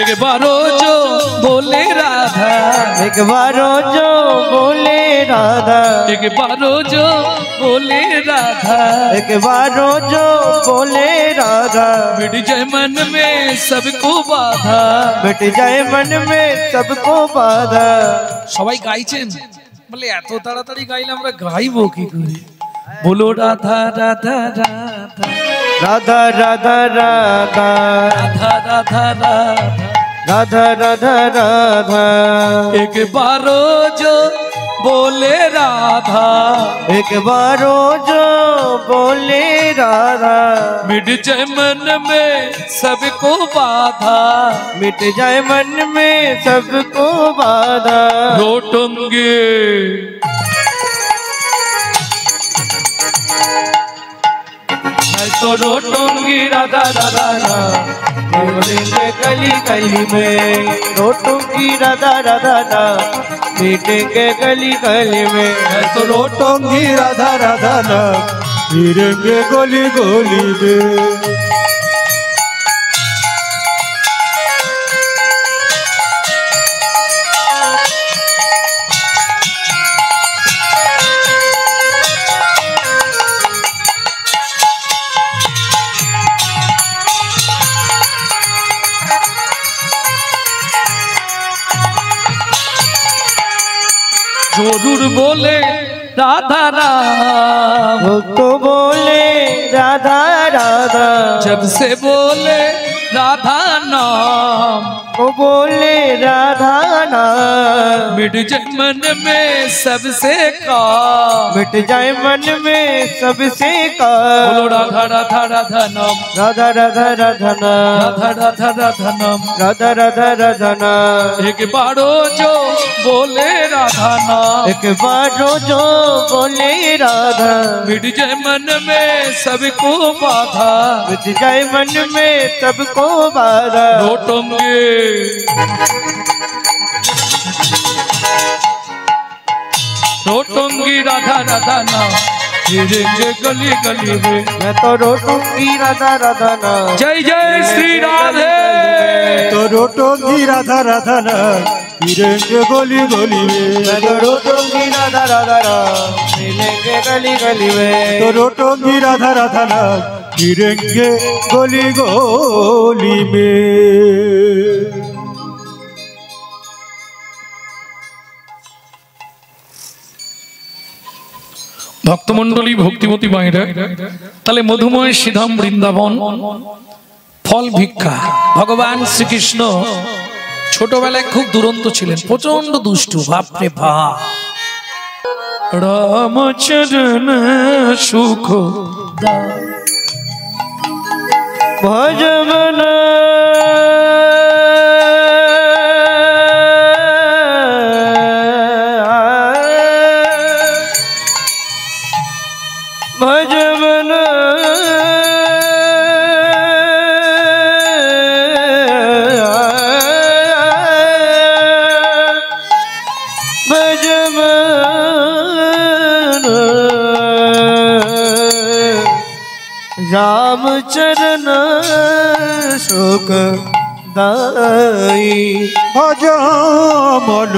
एक बारो जो बोले राधा, एक बारो जो बोले राधा, एक बारो जो बोले राधा, एक बारो जो बोले राधा। मिट जाए मन में सबको बाधा, मिट जाए मन में सबको बाधा। সবাই গাইছেন বলে এত তাড়াতাড়ি গাইলে আমরা গাইবো কি করে? বলো রাধা রাধা রাধা राधा राधा राधा राधा राधा राधा राधा राधा राधा। एक बारो जो बोले राधा, एक बारो जो बोले राधा, मिट जाए मन में सबको बाधा, मिट जाए मन में सबको बाधा। रोटूंगे मैं तो रोटूंगी राधा राधा नाम मिलेंगे गली गली में। रोटूंगी राधा राधा नाम मिलेंगे गली गली में। मैं तो रोटूंगी राधा राधा ना फिरेंगे गली गली में। जरूर बोले राधा राम, भक्त बोले राधा राधा, जब से बोले राधा नाम, वो बोले राधा नाम। मिट जाए मन में सबसे काम, मिट जाए मन में सबसे का। बोलो राधा राधा राधा नाम, राधा राधा राधा नाम, राधा राधा राधा नाम। राधा राधा राधा नाम। एक बारो जो बोले राधा नाम, एक बारो जो बोले राधा, मिट जाए मन में सबको बाधा, मिट जाए मन में सबको बाधा। रोटूंगे रोटूंगी राधा राधा नाम फिरेंगे गली गली में। मैं तो रोटूंगी राधा राधा नाम। जय जय श्री राधे। तो रोटूंगी राधा राधा ना फिरेंगे गली गली में। मैं तो रोटूंगी राधा राधा नाम मिलेंगे गली गली में। तो रोटूंगी राधा राधा ना फिरेंगे गली गली में। ভক্তমণ্ডলী ভক্তিমতী মায়েরা, তাহলে মধুময় শ্রীধাম বৃন্দাবন ফল ভিক্ষা। ভগবান শ্রীকৃষ্ণ ছোটবেলায় খুব দুরন্ত ছিলেন, প্রচন্ড দুষ্টু, বাপরে বাপ। রামচরণ সুখ ভজমন भजमन भजमन राम चरण शोक दाई। भज मन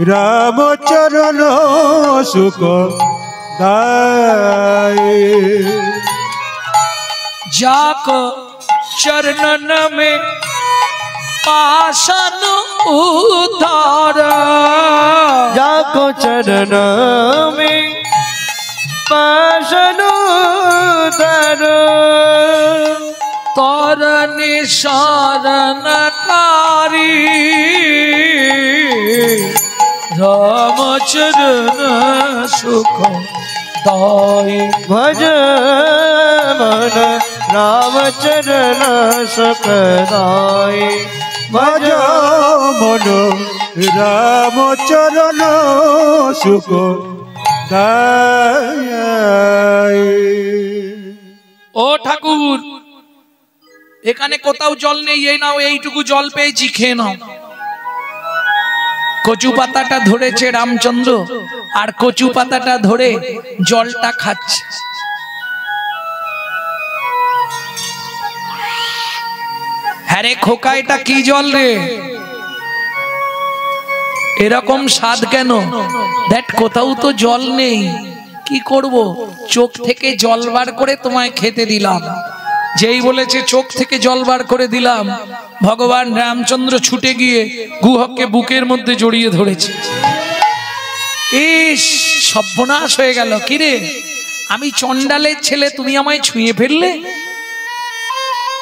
राम चरण सुख दाए। जाको चरणन में पाशन उतार, जाको चरण में পাশানো তার তরণে শরণকারী রামচরণ সুখ দায় ভজ মন রামচরণ সুখদায় ভজ মন রামচরণ সুখ দায়। ও ঠাকুর, এখানে কোথাও জল নেই, এই নাও এইটুকু জল পেয়েছি, খেয়ে নাও। কচু পাতাটা ধরেছে রামচন্দ্র, আর কচু পাতাটা ধরে জলটা খাচ্ছে। হ্যাঁ রে খোকা, এটা কি জল রে? এরকম স্বাদ কেন? দেখ কোথাও তো জল নেই, কি করব? চোখ থেকে জল বার করে তোমায় খেতে দিলাম। যেই বলেছে চোখ থেকে জল বার করে দিলাম, ভগবান রামচন্দ্র ছুটে গিয়ে গুহককে বুকের মধ্যে জড়িয়ে ধরেছে। ইস, সর্বনাশ হয়ে গেল। কিরে, আমি চন্ডালের ছেলে, তুমি আমায় ছুঁয়ে ফেললে?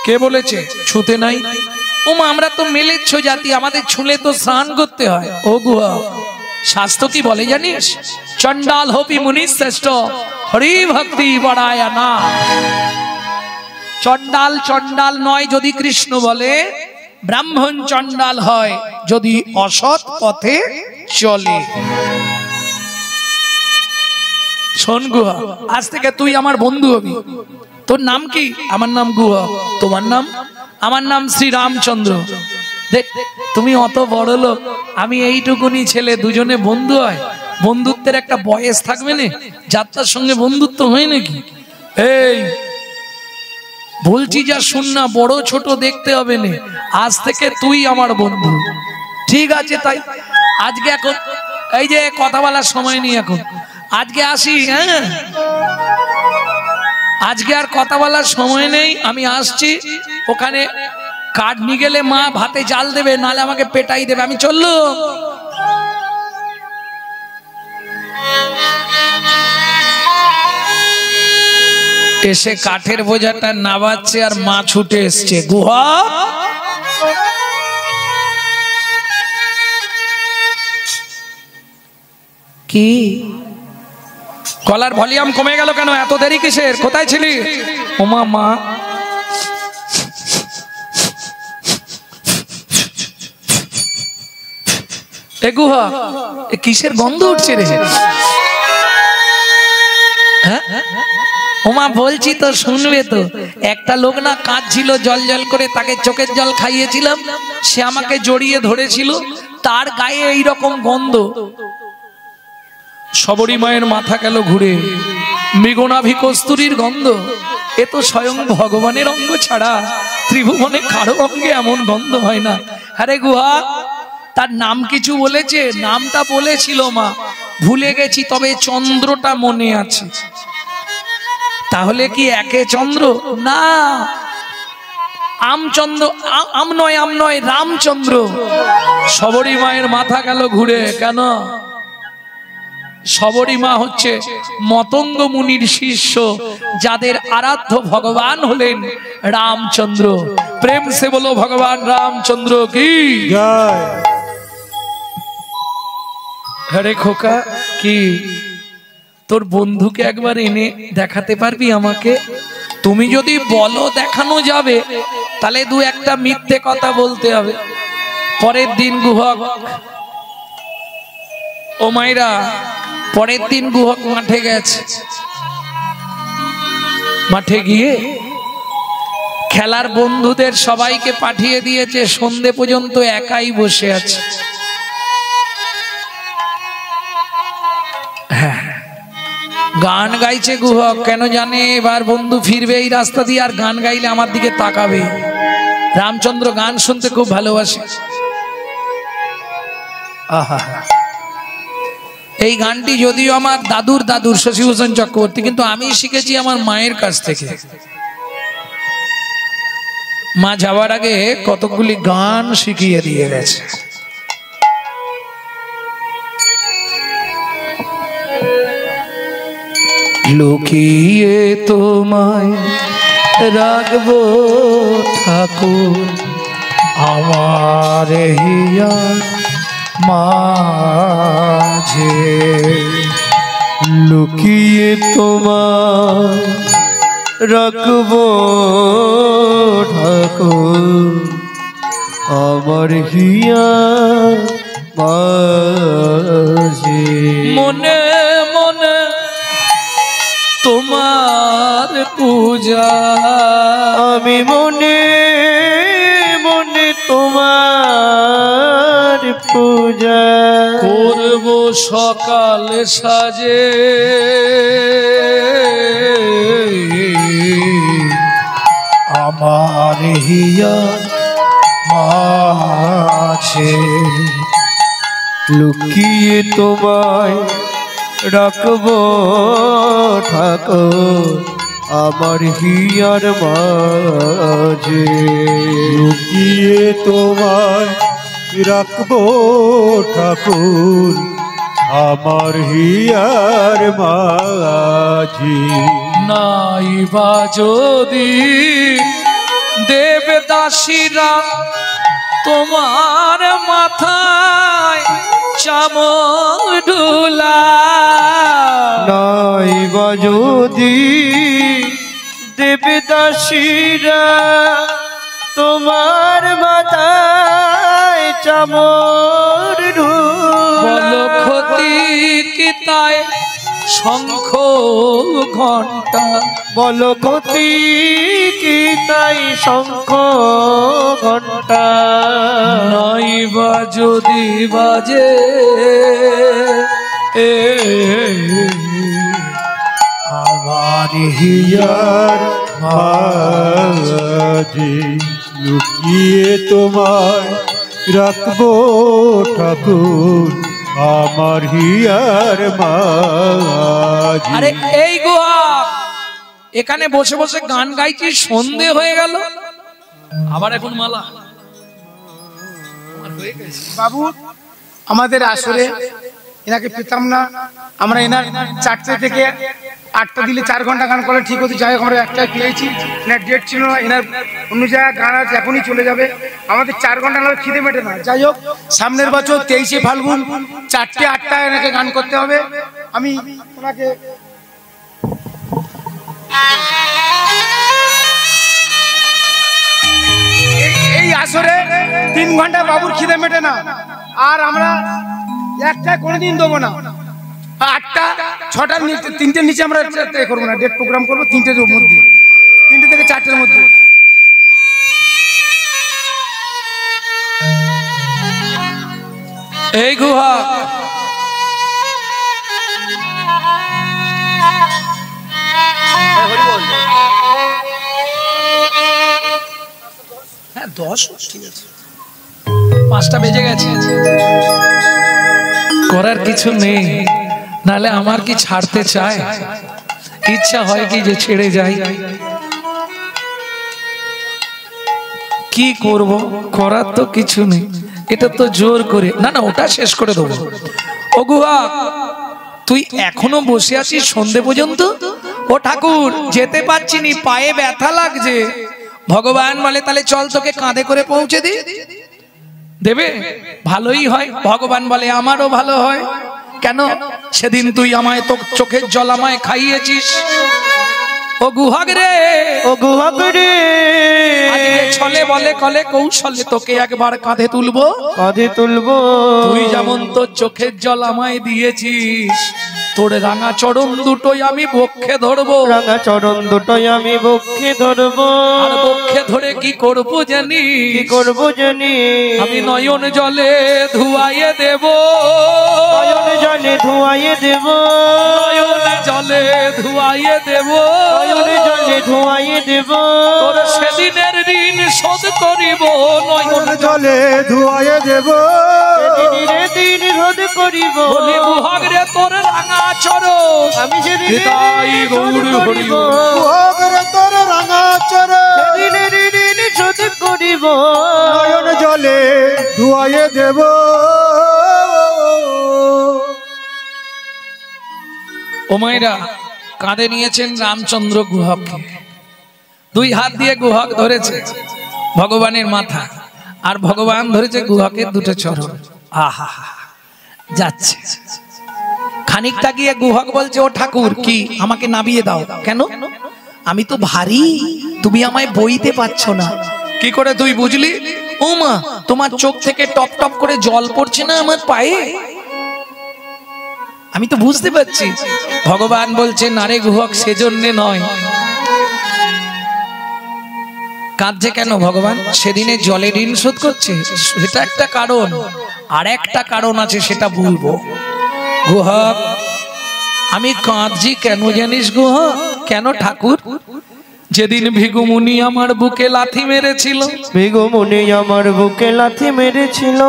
কে বলেছে ছুঁতে নাই? ওমা, আমরা তো মেলেচ্ছ জাতি, আমাদের ছুঁলে তো স্নান করতে হয়। ও গুহা, শাস্ত্র কি বলে জানিস? চন্ডাল হপি মুনি শ্রেষ্ঠ, হরি ভক্তি বড়ায় না। চন্ডাল চন্ডাল নয় যদি কৃষ্ণ বলে, ব্রাহ্মণ চন্ডাল হয় যদি অসৎ পথে চলে। শোন গুহা, আজ থেকে তুই আমার বন্ধু হবি। তোর নাম কি? আমার নাম গুহা। তোমার নাম? আমার নাম শ্রী রামচন্দ্র। দেখ, তুমি অত বড় লোক, আমি এইটুকুনি ছেলে, দুজনে বন্ধু হয়। বন্ধুত্বের একটা বয়স থাকবে না? যাত্রার সঙ্গে বন্ধুত্ব হয় নাকি? এই বলছি যা শুন না, বড় ছোট দেখতে হবে না, আজ থেকে তুই আমার বন্ধু, ঠিক আছে? তাই আজকে এখন এই যে কথা বলার সময় নেই, এখন আজকে আসি। হ্যাঁ, আজকে আর কথা বলার সময় নেই, আমি আসছি। ওখানে কাঠ নিয়ে গেলে মা ভাতে জাল দেবে, নালে আমাকে পেটাই দেবে। আমি চললুম। এসে কাঠের বোঝাটা নাবাচ্ছে আর মা ছুটে এসছে। গুহা, কি গলার ভলিউম কমে গেল কেন? এত দেরি কিসের? কোথায় ছিলি? ওমা, মা এ গুহা, এ কিসের গন্ধ উঠছে রে? হ্যাঁ, ওমা বলছি তো, শুনবে তো। একটা লোক না কাঁদছিল জল জল করে, তাকে চোখের জল খাইয়েছিলাম, সে আমাকে জড়িয়ে ধরেছিল, তার গায়ে এইরকম গন্ধ। সবরী মায়ের মাথা গেল ঘুরে, মৃগনাভি কস্তুরীর গন্ধ। এ তো স্বয়ং ভগবানের অঙ্গ ছাড়া ত্রিভুবনে কারো অঙ্গে এমন গন্ধ হয় না। আরে গুহা, তার নাম কিছু বলেছে? নামটা বলেছিল মা, ভুলে গেছি, তবে চন্দ্রটা মনে আছে। তাহলে কি একে চন্দ্র? না, আমচন্দ্র, আম নয়, রামচন্দ্র। সবরী মায়ের মাথা গেল ঘুরে। কেন? সবরী মা হচ্ছে মতঙ্গ মুনির শিষ্য, যাদের আরাধ্য ভগবান হলেন রামচন্দ্র। প্রেম সে বলো ভগবান রামচন্দ্র কি জয়। হরে খোকা, কি তোর বন্ধুকে একবার এনে দেখাতে পারবি আমাকে? তুমি যদি বলো দেখানো যাবে, তাহলে দু একটা মিথ্যে কথা বলতে হবে। পরের দিন গুহক, ও মাইরা, পরের দিন গুহক মাঠে গেছে। মাঠে গিয়ে খেলার বন্ধুদের সবাইকে পাঠিয়ে দিয়েছে, সন্ধে পর্যন্ত একাই বসে আছে। গান গাইছে গুহক, কেন জানে এবার বন্ধু ফিরবে এই রাস্তা দিয়ে, আর গান গাইলে আমার দিকে তাকাবে। রামচন্দ্র গান শুনতে খুব ভালোবাসে। আহা, এই গানটি যদিও আমার দাদুর শশীভূষণ চক্রবর্তী, কিন্তু আমি শিখেছি আমার মায়ের কাছ থেকে। মা যাওয়ার আগে কতগুলি গান শিখিয়ে দিয়ে গেছে। লুকিয়ে তোমায় রাখবো ঠাকুর আমার হিয়ার মাঝে। লুকিয়ে তোমার রাখবো ঠাকুর আমার হিয়া মাঝে। মনে মনে তোমার পূজা আমি মনে মনে তোমার পূজা করব সকাল সাজে। আমার হিয়া মাঝে লুকিয়ে তোমায় রাখবো ঠাকুর আমার হিয়ার মাঝে। লুকিয়ে তোমায় রাখবো ঠাকুর আমার হিয়ার মাঝে। নাইবা যদি দেবদাসীরা তোমার মাথায় চামডুলা, নাইবা যদি দেবদাসীরা তোমার মাথায় চামর বল ক্ষতি কি তাই শঙ্খ ঘণ্টা, বল ক্ষতি কি তাই শঙ্খ ঘণ্টা, নাইবা যদি বাজে আমার হিয়ার মাঝে। লুকিয়ে তোমায় রাখবো ঠাকুর আমার হিয়ার মাঝে। আরে এই গোয়া এখানে বসে বসে গান গাইছি, সন্ধে হয়ে গেল আবার এখন মালা। বাবু আমাদের আসরে এনাকে পেতাম না আমরা, এনার 4টে থেকে 8টা দিলে 4 ঘন্টা গান করে ঠিক হতো। যাই হোক আমরা একটাই পেয়েছি, এনার ডেট ছিল না, এনার অন্য জায়গায় গান আছে, এখনই চলে যাবে। আমাদের 4 ঘন্টা না খিদে মেটে না। যাই হোক সামনের বছর 23শে ফাল্গুন 4টে 8টা এনাকে গান করতে হবে। আমি ওনাকে এই আসরে 3 ঘন্টা বাবুর খিদে মেটে না, আর আমরা একটা কোনোদিন দেবো না। 8টা 6টার নিচে 3টের নিচে আমরা করবো না, ডেট প্রোগ্রাম করবো 3টের মধ্যে, 3টে থেকে 4টের মধ্যে। এই গুহা হ্যাঁ 10 ঠিক আছে, 5টা বেজে গেছে, করার কিছু নেই। নালে আমার কি ছাড়তে চায়, ইচ্ছা হয় কি যে ছেড়ে যাই, কি করব, করার তো কিছু নেই। এটা তো জোর করে না, না ওটা শেষ করে দেবো। ও গুহা তুই এখনো বসে আছিস সন্ধে পর্যন্ত? ও ঠাকুর যেতে পারছি নি, পায়ে ব্যথা লাগছে। ভগবান বলে তাহলে চল তোকে কাঁধে করে পৌঁছে দি, দেবে? ভালোই হয়। ভগবান বলে আমারও ভালো হয়। কেন? সেদিন তুই আমায় তো চোখের জল আমায় খাইয়েছিস। ও গুহাগ রে, ও গুহাগ রে, আজকে ছলে বলে কলে কৌশলে তোকে একবার কাঁধে তুলবো, কাঁধে তুলবো। তুই যেমন তোর চোখের জল আমায় দিয়েছিস, তোর রাঙা চরণ দুটোই আমি বক্ষে ধরবো, রাঙা চরণ দুটোই আমি বক্ষে ধরবো। আর বক্ষে ধরে কি করবো জানি? কি করবো জানি? আমি নয়ন জলে ধুয়াইয়ে দেব, নয়ন জলে ধুয়াইয়ে দেব, নয়ন জলে ধুয়াইয়ে দেব, নয়ন জলে ধুয়াইয়ে দেব। তোর সেদিনের ঋণ শোধ করিব, নয়ন জলে ধুয়াইয়ে দেব, সেদিনের দিন রোধ করিব। বলি গুহাগ রে তোর রাঙা চরণ আমি সেদিনের হৃদয় ঋণ গৌর শোধ করিব। ওগরে তোর রাঙা চরণ সেদিনের ঋণ শোধ করিব। নয়ন জলে ধুয়াইয়ে দেব। ও মায়েরা কাঁধে নিয়েছেন রামচন্দ্র গুহককে, দুই হাত দিয়ে গুহক ধরেছে ভগবানের মাথা, আর ভগবান ধরেছে গুহকের দুটো চরণ। আহা যাচ্ছে, খানিকটা গিয়ে গুহক বলছে, ও ঠাকুর কি আমাকে নামিয়ে দাও। কেন? আমি তো ভারী, তুমি আমায় বইতে পারছো না। কি করে তুই বুঝলি? ও মা, তোমার চোখ থেকে টপ টপ করে জল পড়ছে না আমার পায়ে, আমি তো বুঝতে পারছি। ভগবান বলছে, না রে গুহক, সেজন্যে নয়। কাঁদছে কেন ভগবান? সেদিনে জলে ঋণ শোধ করছে, সেটা একটা কারণ। আর একটা কারণ আছে, সেটা বলবো। গুহক, আমি কাঁদছি কেন জানিস গুহক? কেন ঠাকুর? যেদিন ভিগুমুনি আমার বুকে লাথি মেরেছিল, ভিগুমুনি আমার বুকে লাথি মেরেছিল,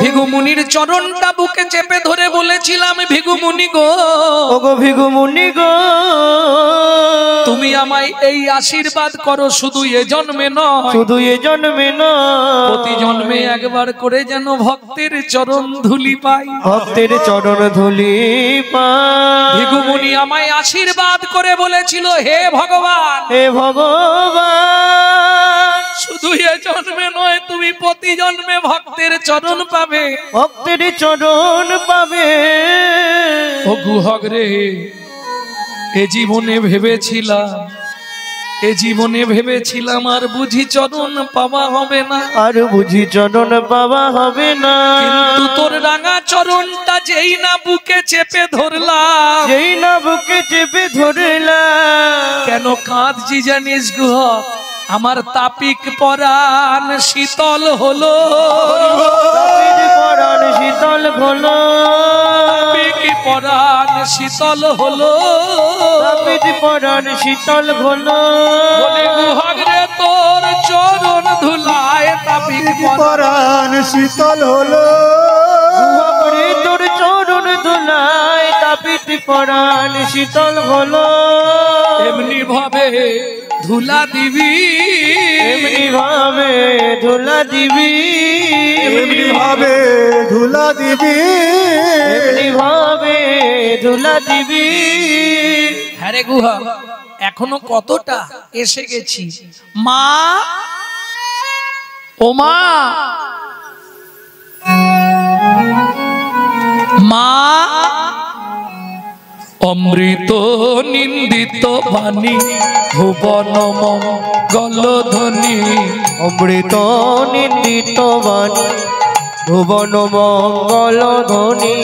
ভিগুমুনির চরণটা বুকে চেপে ধরে বলেছিলাম, ভিগুমুনি গো, ওগো ভিগুমুনি গো, তুমি আমায় এই আশীর্বাদ করো, শুধু এ জন্মে নয়, শুধু এ জন্মে নয়, প্রতি জন্মে একবার করে যেন ভক্তের চরণ ধুলি পাই, ভক্তের চরণ ধুলি পাই। ভিগুমুনি আমায় আশীর্বাদ করে বলেছিল, হে ভগবান, হে ভগবান, শুধু এ জন্মে নয়, তুমি প্রতি জন্মে ভক্তের চরণ পাবে, ভক্তের চরণ পাবে। ও গুহক রে, এ জীবনে ভেবেছিলাম, এ জীবনে ভেবেছিলাম আর বুঝি চরণ পাওয়া হবে না, আর বুঝি চরণ পাওয়া হবে না। কিন্তু তোর রাঙা চরণটা যেই না বুকে চেপে ধরলাম, যেই না বুকে চেপে ধরলাম, কেন কাঁদছি জানিস গুহক? আমার তাপিক পরাণ শীতল হলো, তাপিত পরাণ শীতল হলো, তাপিক পরাণ শীতল হলো, তাপিত পরাণ শীতল হলো। বলে গুহক রে, তোর চরণ ধুলায় তাপিক পরাণ শীতল হলো, গুহরে তোর চরণ ধুলায় তাপিত পরাণ শীতল হলো। এমনি ভাবে ধুলা দিবি, এমনি ভাবে ধুলা দিবি, এমনি ভাবে ধুলা দিবি, এমনি ভাবে ধুলা দিবি। হ্যাঁ রে গুহা, এখনো কতটা এসে গেছি। মা, ও মা, মা, অমৃত নিন্দিত বাণী ভুবন মঙ্গল ধ্বনি, অমৃত নিন্দিত বাণী ভুবন মঙ্গল ধ্বনি,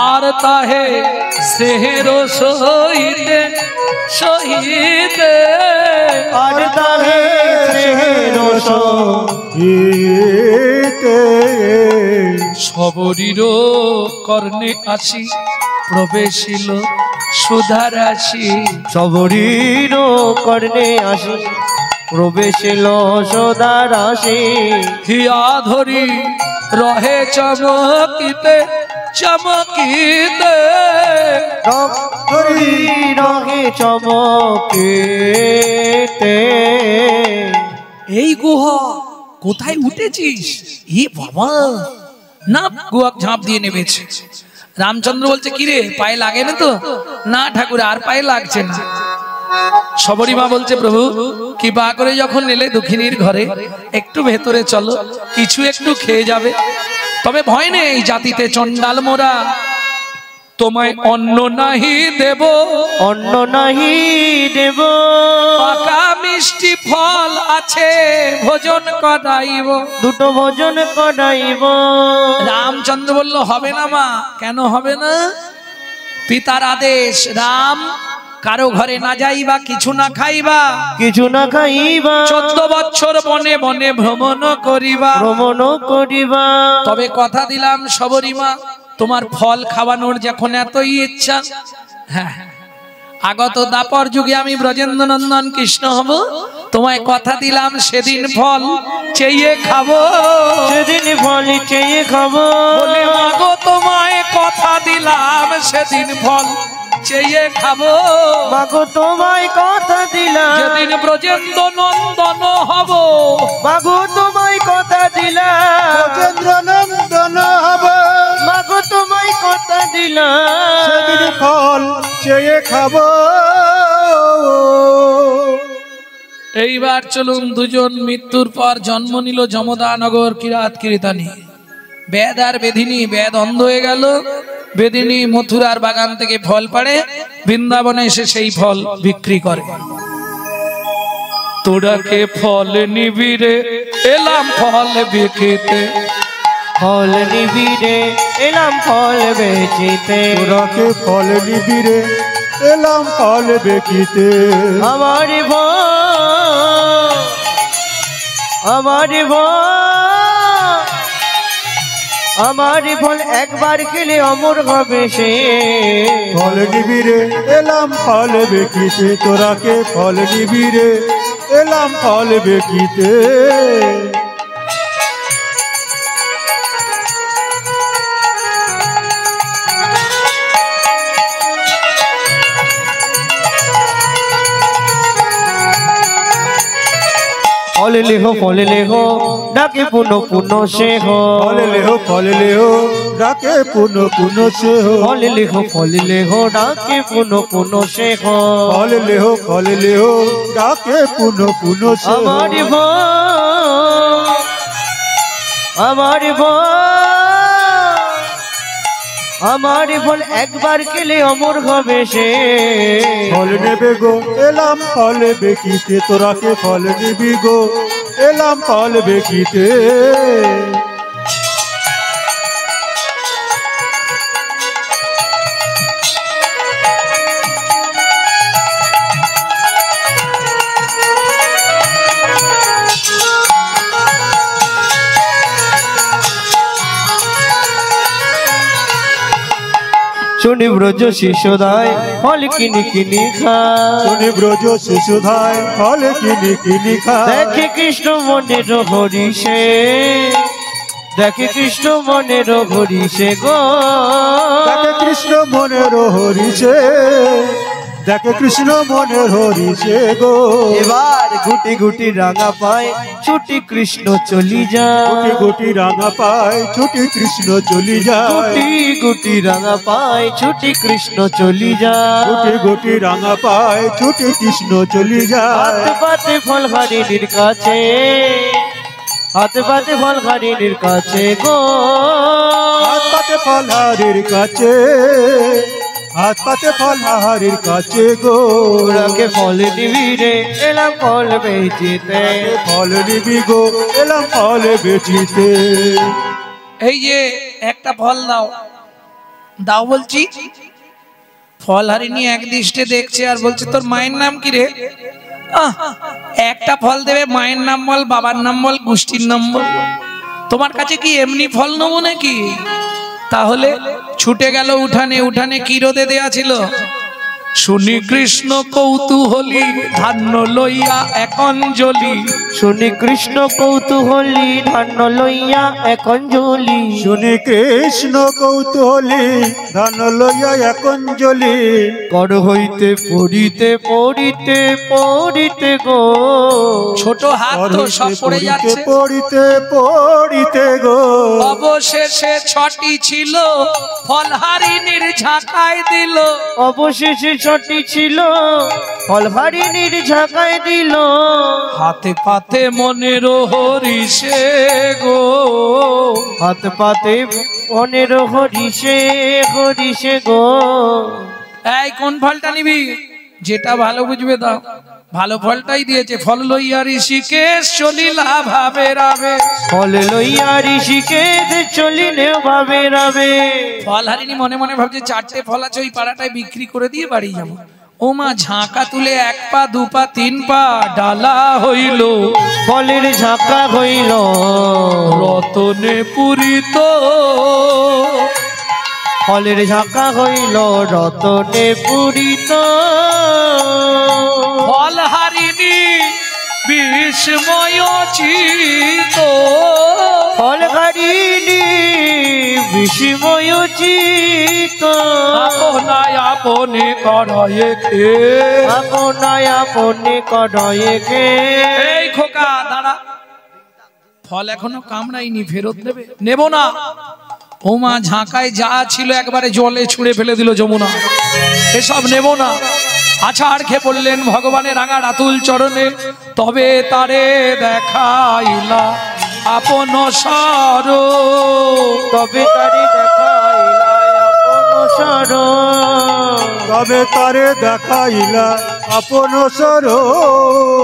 আর তাহে স্নেহের সহিতে সহিতে, আর তাহে স্নেহের সহিতে, সবরীর কর্ণে আসি প্রবেশিল সুধারাশি, সবরীর কর্ণে আসি প্রবেশিল সদা রাশি, হিয়া ধরি রহে চমকিতে চমকিতে, হরি রহে চমকেতে। এই গুহা কোথায় উঠেছিস? ই বাবা, না গুহা ঝাঁপ দিয়ে নেমেছে। রামচন্দ্র বলছে, কিরে পায়ে লাগে না তো? না ঠাকুর, আর পায়ে লাগছে না। সবরীমা বলছে, প্রভু কৃপা করে যখন এলে দুঃখিনীর ঘরে, একটু ভেতরে চলো, কিছু একটু খেয়ে যাবে। তবে ভয় নেই, জাতিতে চণ্ডাল মোরা, তোমায় অন্ন নাহি দেব, অন্ন নাহি দেব, পাকা মিষ্টি ফল আছে ভোজন করাইব, দুটো ভোজন করাইব। রামচন্দ্র বলল, হবে না মা। কেন হবে না? পিতার আদেশ, রাম কারো ঘরে না যাইবা, কিছু না খাইবা, কিছু না খাইবা, 14 বছর বনে বনে ভ্রমণ করিবা, ভ্রমণ করিবা। তবে কথা দিলাম সবরীমা, তোমার ফল খাওয়ানোর যখন এতই ইচ্ছা, হ্যাঁ, আগত দাপর যুগে আমি ব্রজেন্দ্র নন্দন কৃষ্ণ হব, তোমায় কথা দিলাম সেদিন ফল চেয়ে খাবো, সেদিন ফল চেয়ে খাবো। বলে মাগো তোমায় কথা দিলাম সেদিন ফল চেয়ে খাবো, মাগো তোমায় কথা দিলাম যেদিন ব্রজেন্দ্র নন্দন হব, মাগো তোমায় কথা দিলাম চন্দ্র নন্দন হবে, মাগো তোমায় কথা দিলাম সেদিন ফল চেয়ে খাবো। এইবার চলুন, দুজন মৃত্যুর পর জন্ম নিল যমদানগর কিরাত কিরিতানি। বেদ আর বেদিনী, বেদ অন্ধ হয়ে গেল, বেদিনী মথুরার বাগান থেকে ফল পাড়ে, বৃন্দাবনে এসে সেই ফল বিক্রি করে। তোরাকে ফল নিবিড়ে এলাম ফল বিকিতে, ফল নিবিড়ে এলাম ফল বেচিতে, তোরাকে ফল নিবিড়ে এলাম ফল বেকিতে। আমার ভয়, আমার ভয়, আমার ফল একবার খেলে অমর হবে সে। ফল নিবিড়ে এলাম ফল বেকিতে, তোরাকে ফল নিবিড়ে এলাম ফল বেকিতে। ফল লেহো ডাকে পুনো পুনো সে হো, ফল লেহো ডাকে পুনো পুনো সে হো, ফল লেহো ডাকে পুনো পুনো সে হো। ফল লেহো ডাকে পুনো পুনো সে হো। আমার ভয়, আমার ভয়, আমার ফল একবার খেলে অমর হবে সে। ফল নেবে গো এলাম ফল বেকিতে, তোরাকে ফল নিবি গো এলাম ফল বেকিতে। শুনি ব্রজ শিশুদায় ফল কিনি কিনি খায়, শুনি ব্রজ শিশুধায় ফল কিনি কিনি খায়। দেখে কৃষ্ণ মনের হরিষে, দেখে কৃষ্ণ মনের হরিষে গো, দেখে কৃষ্ণ মনের হরিষে, দেখে কৃষ্ণ মনের হরিষে গো। এবার গুটি গুটি রাঙা পায় ছুটি কৃষ্ণ চলি যায়, গুটি গুটি রাঙা পায় ছুটি কৃষ্ণ চলি যায়, গুটি গুটি রাঙা পায় ছুটি কৃষ্ণ চলি যায়, গুটি গুটি রাঙা পায় ছুটি কৃষ্ণ চলি যায়। হাত পাতে ফল হারিণীর কাছে, হাত পাতে ফল হারিণীর কাছে গো, হাত পাতে ফল হারির কাছে, হাত পাতে ফল হারির কাছে গো। তোরাকে ফল নিবিড়ে এলাম ফল বেচিতে, ফল নিবি গো এলাম ফল বেচিতে। এই যে একটা ফল দাও, দাও বলছি। ফল হারিনি এক দৃষ্টে দেখছে আর বলছে তোর মায়ের নাম কি রে? একটা ফল দেবে, মায়ের নাম বল, বাবার নাম বল, গোষ্ঠীর নাম বল। তোমার কাছে কি এমনি ফল নেবো নাকি? তাহলে ছুটে গেল উঠানে। উঠানে কি রোদে দেয়া ছিল? শুনি কৃষ্ণ কৌতূহলী ধান্য লইয়া এক অঞ্জলি, শুনি কৃষ্ণ কৌতূহলী ধান্য লইয়া এক অঞ্জলি, শুনি কৃষ্ণ কৌতূহলী ধান লইয়া এক অঞ্জলি, কর হইতে পড়িতে পড়িতে পড়িতে গো, ছোট হাত তো সব পড়ে যাচ্ছে। পড়িতে পড়িতে গো, অবশেষে ছটি ছিল ফল হারিনীর ঝাঁকায় দিল, অবশেষে ছটি ছিল ফল হারিণীর ঝাঁকায় দিল, হাতে পাতে মনের হরিষে গো, হাত পাতে মনের হরিষে হরিষে গো। এই কোন ফলটা নিবি? যেটা ভালো বুঝবে দাও। ভালো ফলটাই দিয়েছে। ফল লইয়া ঋষিকেশ চলিলা ভাবে রাবে, ফল লইয়া ঋষিকেশ চলিলে ভাবে রাবে। ফল হারিনি মনে মনে ভাবছে চারটে ফল আছে, ওই পাড়াটায় বিক্রি করে দিয়ে বাড়ি যাবো। ও মা, ঝাঁকা তুলে এক পা দু পা তিন পা ডালা হইল, ফলের ঝাঁকা হইল রতনে পুরিত, ফলের ঝাঁকা হইল রতনে পুরিত, ফল হারিনি বিস্ময় চিত, ফল হারিনি বিস্ময় চিত, আপনায় আপনে করয়ে খে, আপনায় আপনে করয়ে খে। এই খোকা দাঁড়া, ফল এখনো কামড়াইনি, ফেরত নেবে? নেব না। ও মা, ঝাঁকায় যা ছিল একবারে জলে ছুঁড়ে ফেলে দিল যমুনা, এসব নেব না। আছাড় খেয়ে পড়লেন ভগবানের রাঙা রাতুল চরণে। তবে তারে দেখাইলা আপন সর, তবে তারে দেখাইলা আপন সর, তবে তারে দেখাইলা আপন সর,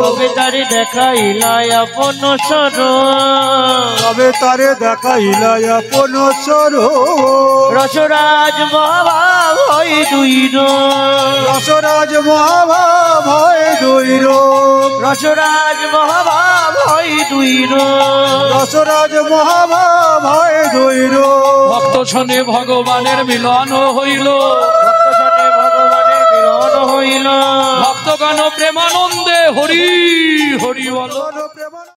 তবে তারে দেখাইলা আপন সর, তবে তারে দেখাইলা আপন সর। রসরাজ মহাভাব হয় দুইর, রসরাজ মহাভাব হয় দৈর, রসরাজ মহাভাব হয় দুইর, রসরাজ মহাভাব হয় দৈর। ভক্ত শোনে ভগবানের মিলন হইল, ভক্ত শোনে ভগবানের মিলন হইল, ভক্তগণ প্রেমানন্দে হরি হরি বল।